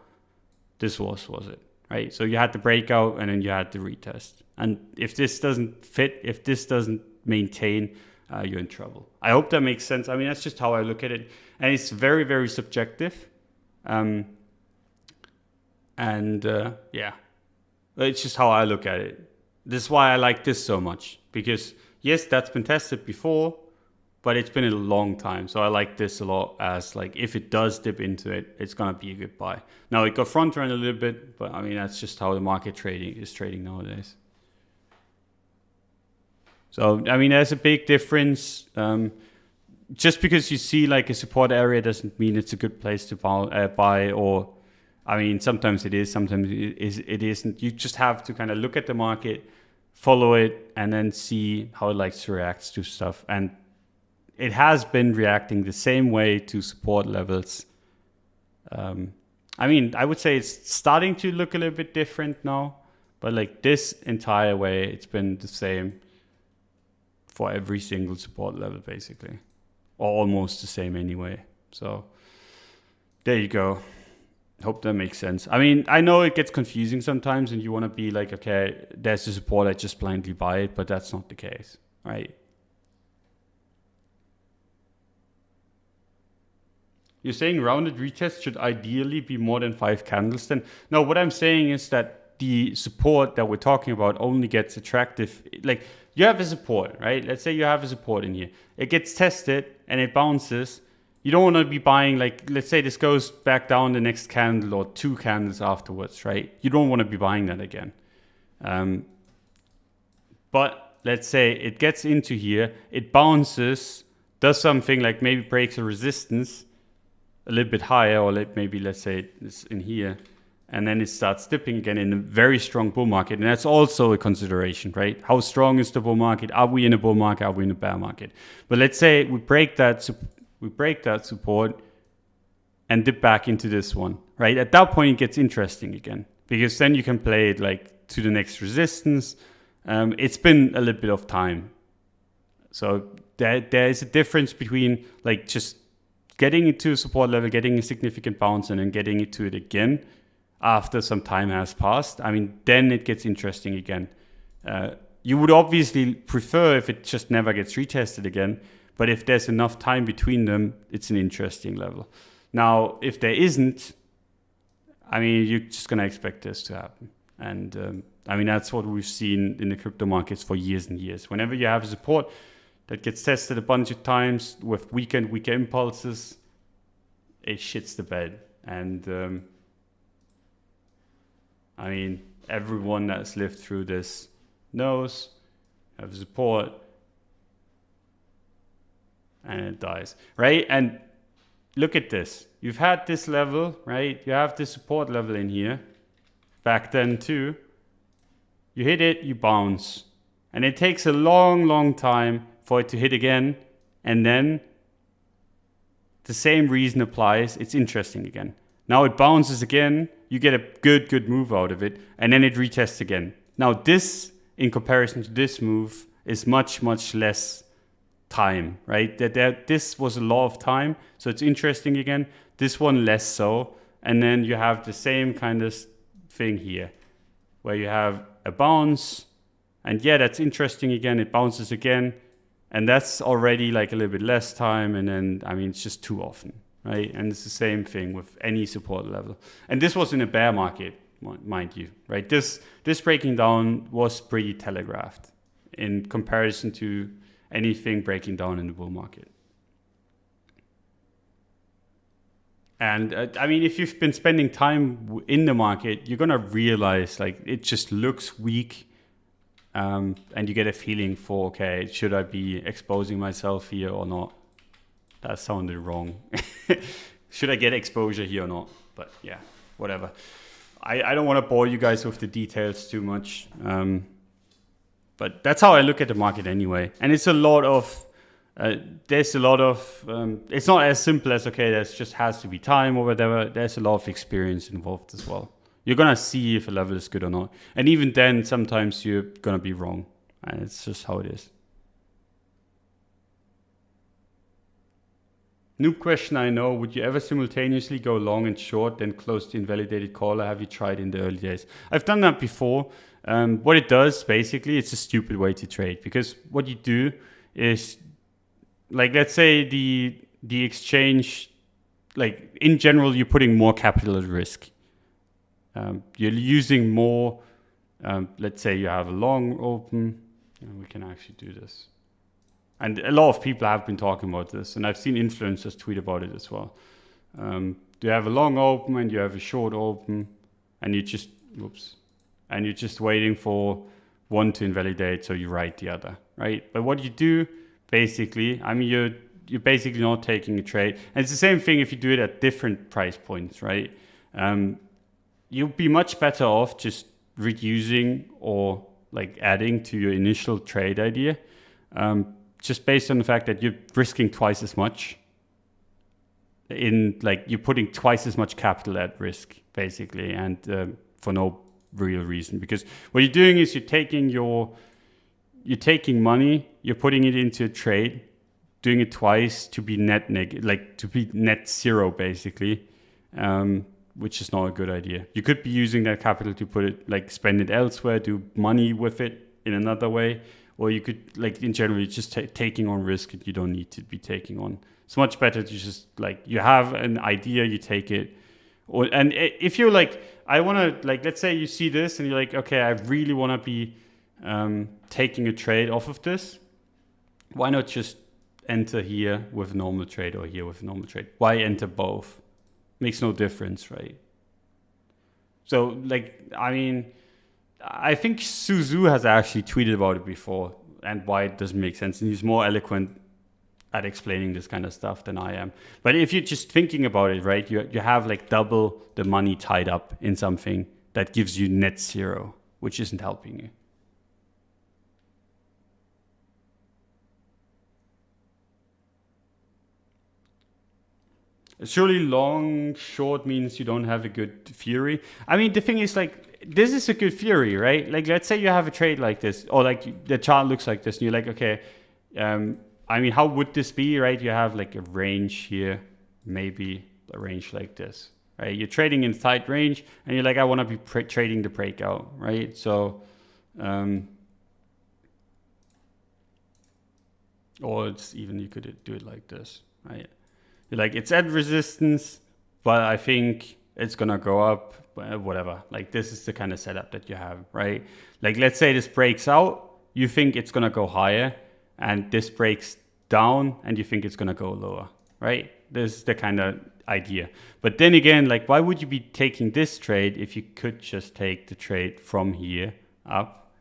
This was it? Right, so you had the breakout and then you had the retest. And if this doesn't fit, if this doesn't maintain, you're in trouble. I hope that makes sense. I mean, that's just how I look at it. And it's very, very subjective. Yeah, it's just how I look at it. This is why I like this so much. Because yes, that's been tested before, but it's been a long time. So I like this a lot as like, if it does dip into it, it's going to be a good buy. Now it got front run a little bit, but I mean, that's just how the market is trading nowadays. So, I mean, there's a big difference. Just because you see like a support area doesn't mean it's a good place to buy, or, I mean, sometimes it is, sometimes it isn't. You just have to kind of look at the market, follow it, and then see how it likes to react to stuff. And it has been reacting the same way to support levels. I mean, I would say it's starting to look a little bit different now, but like this entire way, it's been the same for every single support level, basically, or almost the same anyway. So there you go. Hope that makes sense. I mean, I know it gets confusing sometimes and you want to be like, okay, there's the support, I just blindly buy it, but that's not the case, right? You're saying rounded retest should ideally be more than 5 candles then? No, what I'm saying is that the support that we're talking about only gets attractive. Like you have a support, right? Let's say you have a support in here. It gets tested and it bounces. You don't want to be buying, like, let's say this goes back down the next candle or 2 candles afterwards, right? You don't want to be buying that again. But let's say it gets into here, it bounces, does something like maybe breaks a resistance a little bit higher, or maybe let's say it's in here, and then it starts dipping again in a very strong bull market. And that's also a consideration, right? How strong is the bull market? Are we in a bull market? Are we in a bear market? But let's say we break that support and dip back into this one, right? At that point, it gets interesting again, because then you can play it like to the next resistance. It's been a little bit of time. So there is a difference between like just getting it to a support level, getting a significant bounce, and then getting it to it again after some time has passed. I mean, then it gets interesting again. You would obviously prefer if it just never gets retested again, but if there's enough time between them, it's an interesting level. Now, if there isn't, I mean, you're just going to expect this to happen. And I mean, that's what we've seen in the crypto markets for years and years. Whenever you have a support that gets tested a bunch of times with weaker impulses, it shits the bed. And I mean, everyone that's lived through this knows, have support, and it dies, right? And look at this. You've had this level, right? You have this support level in here. Back then too. You hit it, you bounce. And it takes a long, long time for it to hit again, and then the same reason applies. It's interesting again. Now it bounces again. You get a good move out of it, and then it retests again. Now this, in comparison to this move, is much less time, right? This was a lot of time, so it's interesting again. This one less so, and then you have the same kind of thing here, where you have a bounce, and yeah, that's interesting again. It bounces again, and that's already like a little bit less time, and then I mean it's just too often, right? And it's the same thing with any support level. And this was in a bear market, mind you, right? This breaking down was pretty telegraphed in comparison to anything breaking down in the bull market. And I mean, if you've been spending time in the market, you're gonna realize like it just looks weak, and you get a feeling for, okay, should I be exposing myself here or not? That sounded wrong. Should I get exposure here or not? But yeah, whatever. I don't want to bore you guys with the details too much. But that's how I look at the market anyway. And it's a lot of, there's a lot of, it's not as simple as, okay, there just has to be time or whatever. There's a lot of experience involved as well. You're going to see if a level is good or not. And even then, sometimes you're going to be wrong. And it's just how it is. Noob question, I know. Would you ever simultaneously go long and short, then close the invalidated call? Or have you tried in the early days? I've done that before. What it does, basically, it's a stupid way to trade. Because what you do is, like, let's say the exchange, like, in general, you're putting more capital at risk. You're using more, let's say you have a long open, and we can actually do this. And a lot of people have been talking about this, and I've seen influencers tweet about it as well. You have a long open and you have a short open, and you just, and you're just waiting for one to invalidate, so you write the other, right? But what you do, basically, I mean, you're basically not taking a trade. And it's the same thing if you do it at different price points, right? You'll be much better off just reducing or like adding to your initial trade idea, just based on the fact that you're risking twice as much in, like, you're putting twice as much capital at risk, basically, and for no real reason. Because what you're doing is you're taking money, you're putting it into a trade, doing it twice to be to be net zero, basically, which is not a good idea. You could be using that capital to put it, like, spend it elsewhere, do money with it in another way. Or you could, like, in general, just taking on risk that you don't need to be taking on. It's much better to just, like, you have an idea, you take it. And if you're like, I want to, like, let's say you see this and you're like, okay, I really want to be taking a trade off of this. Why not just enter here with a normal trade or here with a normal trade? Why enter both? Makes no difference, right? So, like, I mean, I think Suzu has actually tweeted about it before and why it doesn't make sense. And he's more eloquent at explaining this kind of stuff than I am. But if you're just thinking about it, right, you have like double the money tied up in something that gives you net zero, which isn't helping you. Surely long, short means you don't have a good theory. I mean, the thing is, like, this is a good theory, right? Like, let's say you have a trade like this, or like the chart looks like this, and you're like, okay, I mean, how would this be, right? You have like a range here, maybe a range like this, right? You're trading in tight range, and you're like, I want to be trading the breakout, right? So, or it's even, you could do it like this, right? You're like, it's at resistance, but I think it's gonna go up, whatever. Like, this is the kind of setup that you have, right? Like, let's say this breaks out, you think it's gonna go higher, and this breaks down, and you think it's gonna go lower, right? This is the kind of idea. But then again, like, why would you be taking this trade if you could just take the trade from here up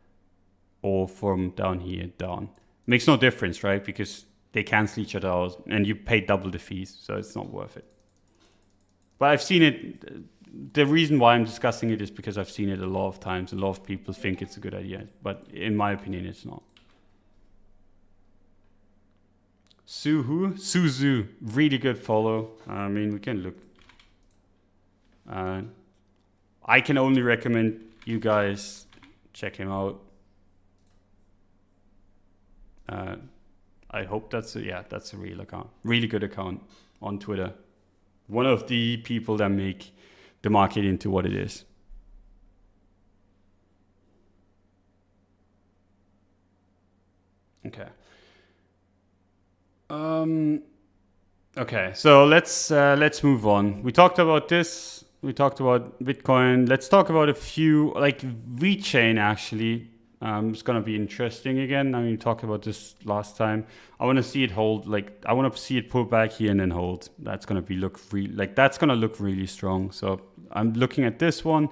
or from down here down? Makes no difference, right? Because they cancel each other out and you pay double the fees, so it's not worth it. But I've seen it. The reason why I'm discussing it is because I've seen it a lot of times. A lot of people think it's a good idea, but in my opinion, it's not. Suzu, really good follow. I mean, we can look. I can only recommend you guys check him out. I hope that's a real account. Really good account on Twitter. One of the people that make the market into what it is. Okay. Okay, so let's move on. We talked about this. We talked about Bitcoin. Let's talk about a few, like VeChain actually. It's gonna be interesting again. I mean, we talked about this last time. I want to see it hold. Like, I want to see it pull back here and then hold. That's gonna that's gonna look really strong. So I'm looking at this one.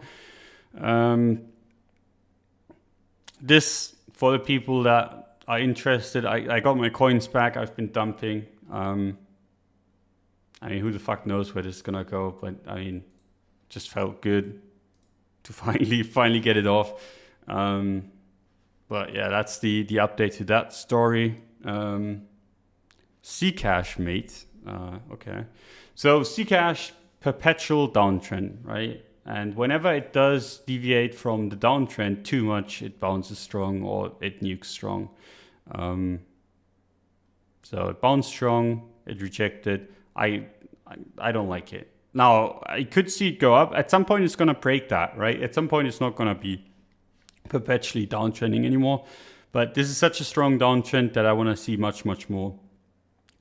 This, for the people that are interested, I got my coins back. I've been dumping. I mean, who the fuck knows where this is gonna go? But I mean, just felt good to finally get it off. But yeah, that's the update to that story. Zcash, mate. Okay. So Zcash, perpetual downtrend, right? And whenever it does deviate from the downtrend too much, it bounces strong or it nukes strong. So it bounced strong, it rejected. I don't like it. Now, I could see it go up. At some point, it's going to break that, right? At some point, it's not going to be perpetually downtrending anymore. But this is such a strong downtrend that I want to see much, much more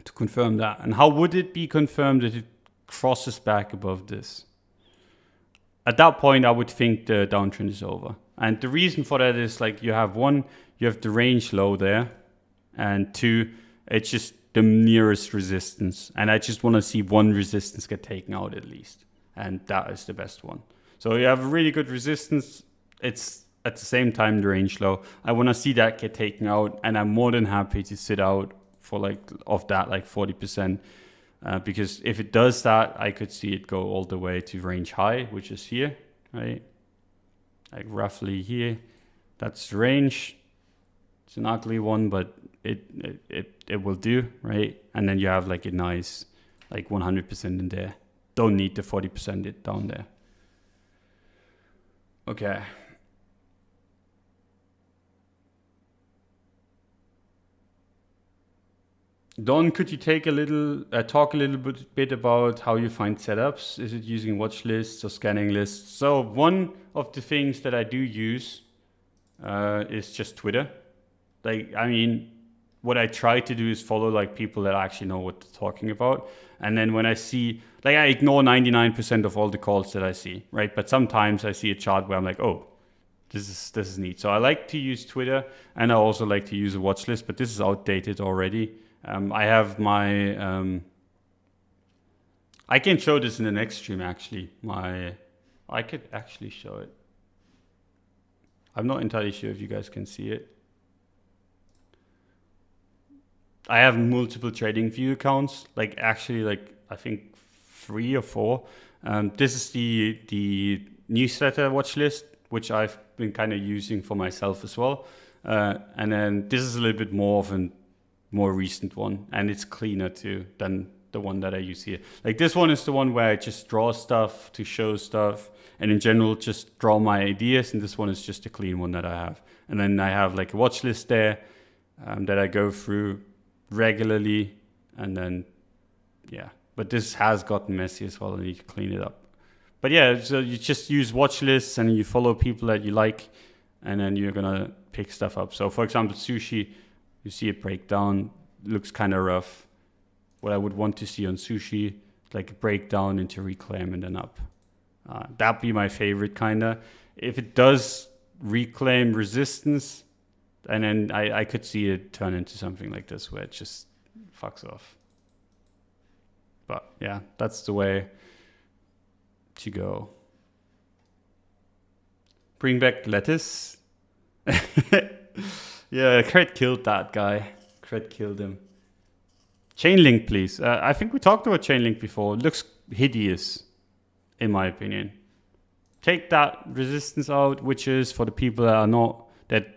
to confirm that. And how would it be confirmed if it crosses back above this? At that point, I would think the downtrend is over. And the reason for that is, like, you have the range low there, and two, it's just the nearest resistance. And I just want to see one resistance get taken out at least. And that is the best one. So you have a really good resistance. It's at the same time the range low. I want to see that get taken out, and I'm more than happy to sit out for of that 40%. Because if it does that, I could see it go all the way to range high, which is here, right? Like roughly here. That's the range. It's an ugly one, but it will do, right? And then you have like a nice 100% in there. Don't need the 40% down there. Okay. Don, could you talk a little bit about how you find setups? Is it using watch lists or scanning lists? So one of the things that I do use is just Twitter. What I try to do is follow people that actually know what they're talking about. And then when I see, I ignore 99% of all the calls that I see, right? But sometimes I see a chart where I'm like, oh, this is neat. So I like to use Twitter, and I also like to use a watch list, but this is outdated already. I have my, I can show this in the next stream actually. I could actually show it. I'm not entirely sure if you guys can see it. I have multiple trading view accounts, I think 3 or 4. This is the newsletter watch list, which I've been kind of using for myself as well. And then this is a little bit more of a more recent one, and it's cleaner too than the one that I use here. This one is the one where I just draw stuff to show stuff, and in general just draw my ideas, and this one is just a clean one that I have. And then I have a watch list there that I go through regularly, and then but this has gotten messy as well. I need to clean it up. But yeah, so you just use watch lists and you follow people that you like, and then you're gonna pick stuff up. So for example, sushi, you see it break down, looks kind of rough. What I would want to see on sushi, a breakdown into reclaim and then up. That'd be my favorite kinda. If it does reclaim resistance, and then I could see it turn into something like this where it just fucks off. But yeah, that's the way to go. Bring back lettuce. Yeah, Cred killed that guy. Cred killed him. Chainlink, please. I think we talked about Chainlink before. It looks hideous, in my opinion. Take that resistance out, which is for the people that are not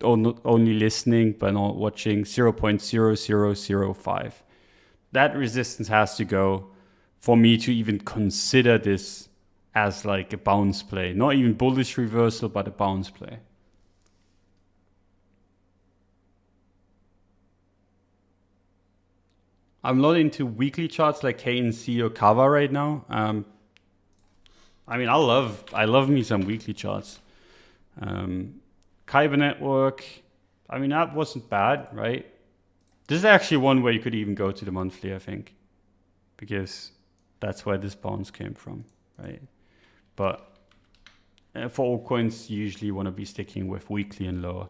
only listening but not watching, 0.0005. that resistance has to go for me to even consider this as like a bounce play. Not even bullish reversal, but a bounce play. I'm not into weekly charts like KNC or Kava right now. I mean, I love me some weekly charts. Kyber Network, I mean, that wasn't bad, right? This is actually one where you could even go to the monthly, I think, because that's where this bounce came from, right? But for altcoins, you usually want to be sticking with weekly and lower.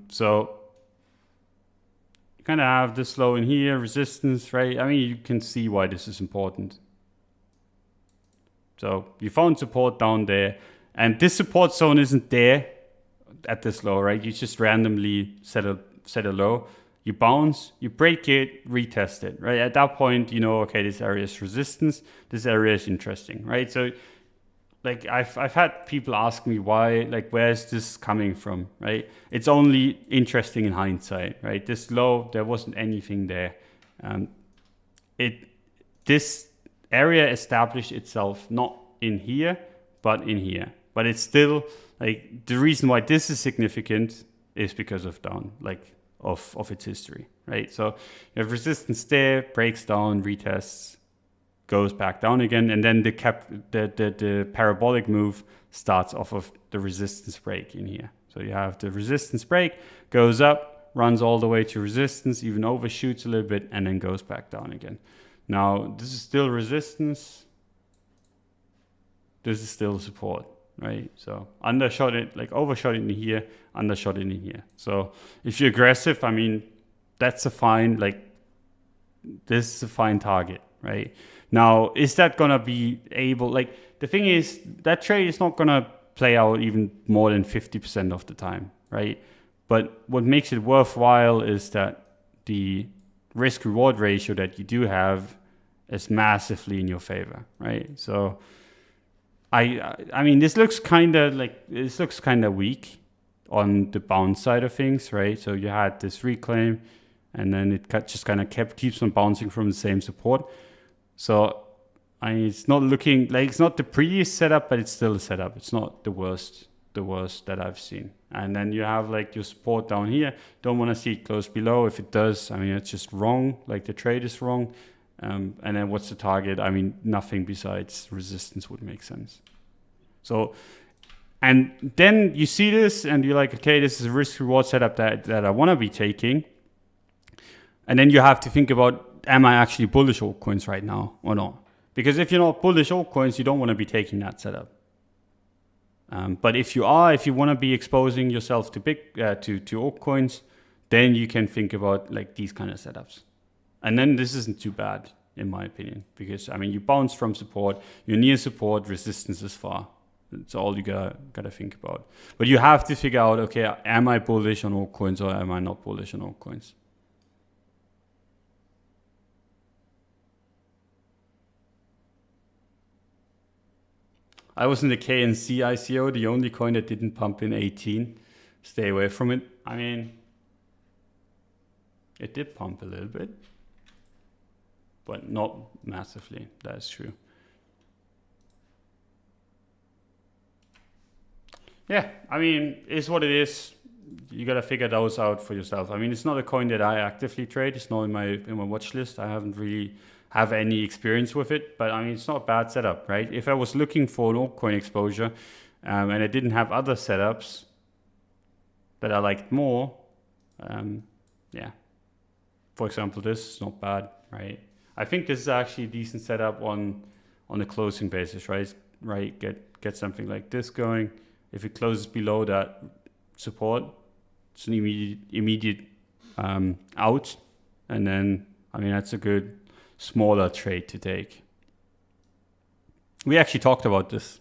So you kind of have this low in here, resistance, right? I mean, you can see why this is important. So you found support down there, and this support zone isn't there at this low, right? You just randomly set a low, you bounce, you break it, retest it, right? At that point, you know, okay, this area is resistance, this area is interesting, right? So like I've had people ask me why, like, where is this coming from, right? It's only interesting in hindsight, right? This low, there wasn't anything there. This area established itself not in here, but in here. But it's still like the reason why this is significant is because of of its history, right? So you have resistance there, breaks down, retests, goes back down again, and then the parabolic move starts off of the resistance break in here. So you have the resistance break, goes up, runs all the way to resistance, even overshoots a little bit, and then goes back down again. Now, this is still resistance. This is still support, right? So undershot it, like overshot it in here, undershot it in here. So if you're aggressive, I mean, that's a fine, like, this is a fine target, right? Now, is that gonna be able, like, the thing is, that trade is not gonna play out even more than 50% of the time, right? But what makes it worthwhile is that the risk reward ratio that you do have is massively in your favor, right? So I mean, this looks kind of weak on the bounce side of things, right? So you had this reclaim, and then it just kind of keeps on bouncing from the same support. So it's not looking like, it's not the prettiest setup, but it's still a setup. It's not the worst that I've seen. And then you have like your support down here. Don't want to see it close below. If it does, I mean, it's just wrong. Like the trade is wrong. And then what's the target? I mean, nothing besides resistance would make sense. So, and then you see this and you're like, okay, this is a risk reward setup that I want to be taking. And then you have to think about, am I actually bullish altcoins right now or not? Because if you're not bullish altcoins, you don't want to be taking that setup. But if you want to be exposing yourself to altcoins, then you can think about like these kind of setups. And then this isn't too bad, in my opinion, because I mean, you bounce from support, you're near support, resistance is far. That's all you gotta think about. But you have to figure out, okay, am I bullish on altcoins or am I not bullish on altcoins? I was in the KNC ICO, the only coin that didn't pump in 18. Stay away from it. I mean, it did pump a little bit, but not massively. That's true. Yeah, I mean, it's what it is. You gotta figure those out for yourself. I mean, it's not a coin that I actively trade. It's not in my watch list. I haven't really have any experience with it, but I mean, it's not a bad setup, right? If I was looking for an altcoin exposure and I didn't have other setups that I liked more, yeah. For example, this is not bad, right? I think this is actually a decent setup on a closing basis, right? Right, get something like this going. If it closes below that support, it's an immediate out, and then I mean that's a good smaller trade to take. We actually talked about this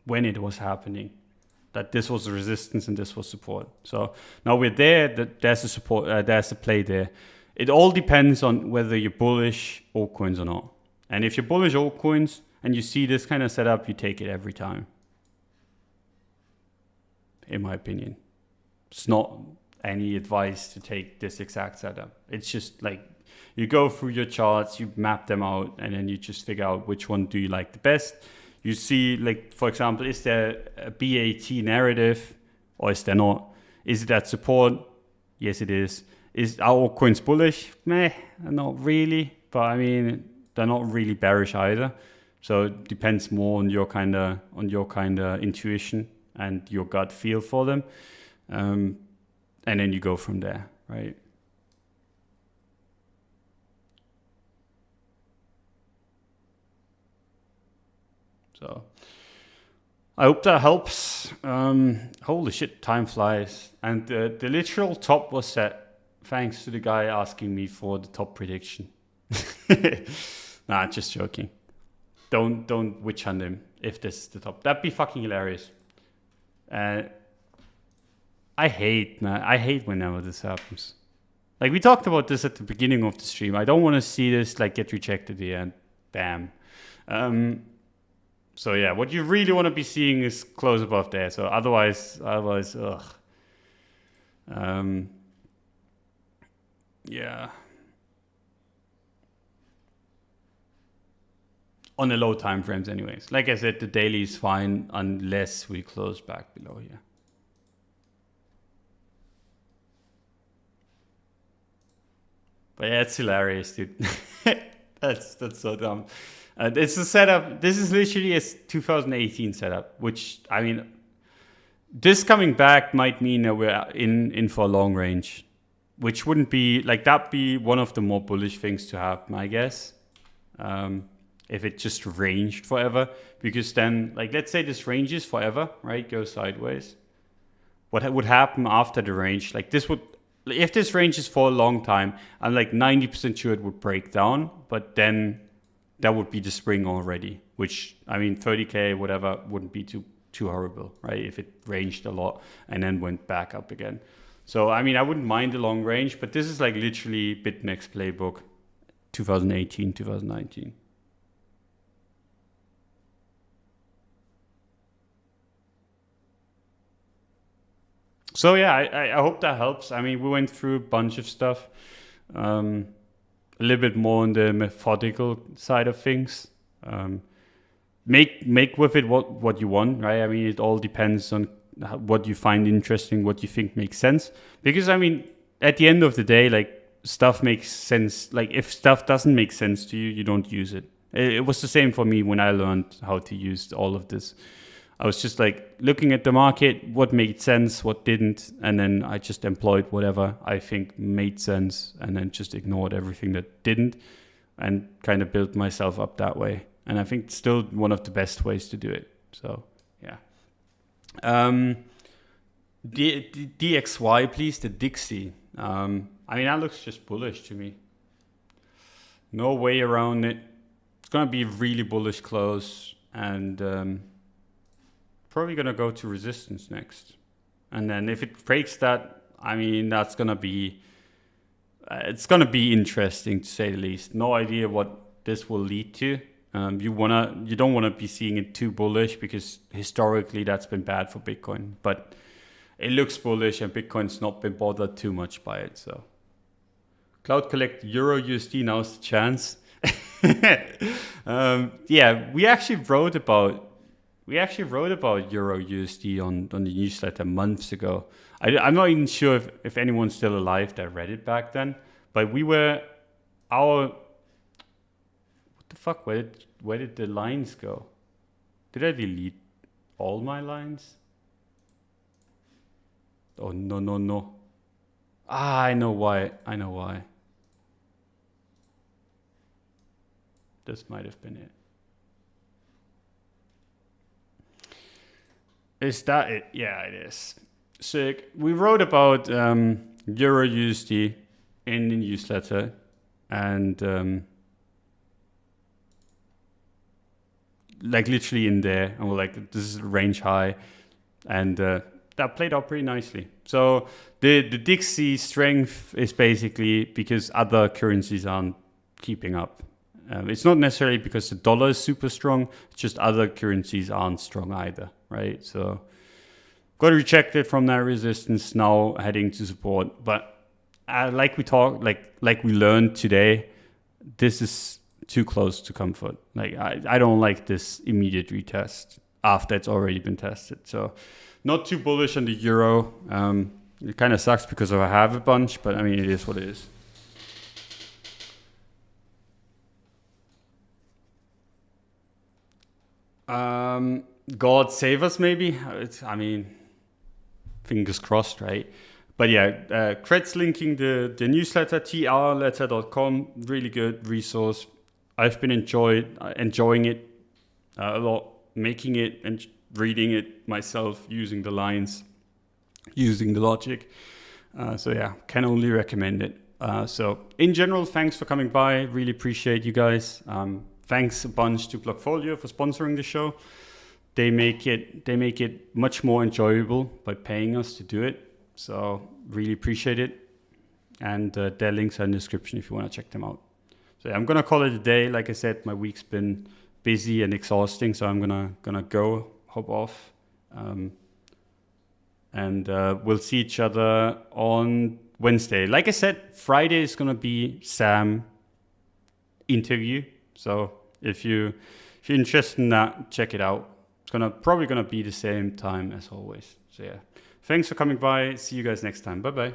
when it was happening, that this was resistance and this was support. So now we're there, that there's a support, there's a play there. It all depends on whether you're bullish altcoins or not. And if you're bullish altcoins and you see this kind of setup, you take it every time. In my opinion, it's not any advice to take this exact setup. It's just like, You go through your charts, you map them out, and then you just figure out which one do you like the best. You see, like, for example, is there a BAT narrative or is there not? Is it at support? Yes, it is. Is our altcoins bullish? Meh, not really. But I mean, they're not really bearish either. So it depends more on your kind of intuition and your gut feel for them. And then you go from there, right? So I hope that helps. Holy shit, time flies. And the literal top was set thanks to the guy asking me for the top prediction. Nah, just joking. Don't witch hunt him if this is the top. That'd be fucking hilarious. I hate whenever this happens. Like, we talked about this at the beginning of the stream. I don't want to see this like get rejected here and bam. So yeah, what you really want to be seeing is close above there. So otherwise, ugh. Yeah. On the low time frames anyways. Like I said, the daily is fine unless we close back below here. But yeah, it's hilarious, dude. That's so dumb. It's a setup. This is literally a 2018 setup, which, I mean, this coming back might mean that we're in for a long range, which wouldn't be like, that'd be one of the more bullish things to happen, I guess. If it just ranged forever, because then, like, let's say this ranges forever, right? Goes sideways. What would happen after the range? Like, this would, if this ranges for a long time, I'm like 90% sure it would break down, but then that would be the spring already, which, I mean, 30K, whatever, wouldn't be too horrible, right? If it ranged a lot and then went back up again. So, I mean, I wouldn't mind the long range, but this is like literally BitMEX playbook 2018, 2019. So yeah, I hope that helps. I mean, we went through a bunch of stuff. A little bit more on the methodical side of things. Make with it what you want, right? I mean, it all depends on what you find interesting, what you think makes sense. Because, I mean, at the end of the day, like, stuff makes sense. Like, if stuff doesn't make sense to you, you don't use it. It was the same for me when I learned how to use all of this. I was just like looking at the market, what made sense, what didn't, and then I just employed whatever I think made sense and then just ignored everything that didn't and kind of built myself up that way. And I think it's still one of the best ways to do it. So, yeah. DXY, please, the Dixie. I mean, that looks just bullish to me. No way around it. It's going to be really bullish close and probably going to go to resistance next. And then if it breaks that, I mean, that's going to be, it's going to be interesting to say the least. No idea what this will lead to. You don't want to be seeing it too bullish because historically that's been bad for Bitcoin. But it looks bullish and Bitcoin's not been bothered too much by it. So Cloud Collect Euro USD, now's the chance. Yeah, we actually wrote about Euro USD on the newsletter months ago. I'm not even sure if anyone's still alive that read it back then. But what the fuck? Where did the lines go? Did I delete all my lines? Oh no. I know why. This might have been it. Is that it? Yeah, it is. So we wrote about Euro USD in the newsletter, and like literally in there, and we're like, this is a range high, and that played out pretty nicely. So the Dixie strength is basically because other currencies aren't keeping up. It's not necessarily because the dollar is super strong, it's just other currencies aren't strong either, right? So got rejected from that resistance, now heading to support. But like we learned today, this is too close to comfort. Like I don't like this immediate retest after it's already been tested. So not too bullish on the euro. It kind of sucks because I have a bunch, but I mean, it is what it is. God save us, maybe. I mean, fingers crossed, right? But yeah, Kret's linking the newsletter, trletter.com. Really good resource. I've been enjoying it a lot, making it and reading it myself, using the lines, using the logic. So yeah, can only recommend it. So in general, thanks for coming by. Really appreciate you guys. Thanks a bunch to Blockfolio for sponsoring the show. They make it much more enjoyable by paying us to do it. So really appreciate it. And their links are in the description if you want to check them out. So yeah, I'm gonna call it a day. Like I said, my week's been busy and exhausting, so I'm gonna go hop off. And we'll see each other on Wednesday. Like I said, Friday is gonna be Sam interview. So if you're interested in that, check it out. It's probably gonna be the same time as always. So yeah, thanks for coming by. See you guys next time. Bye bye.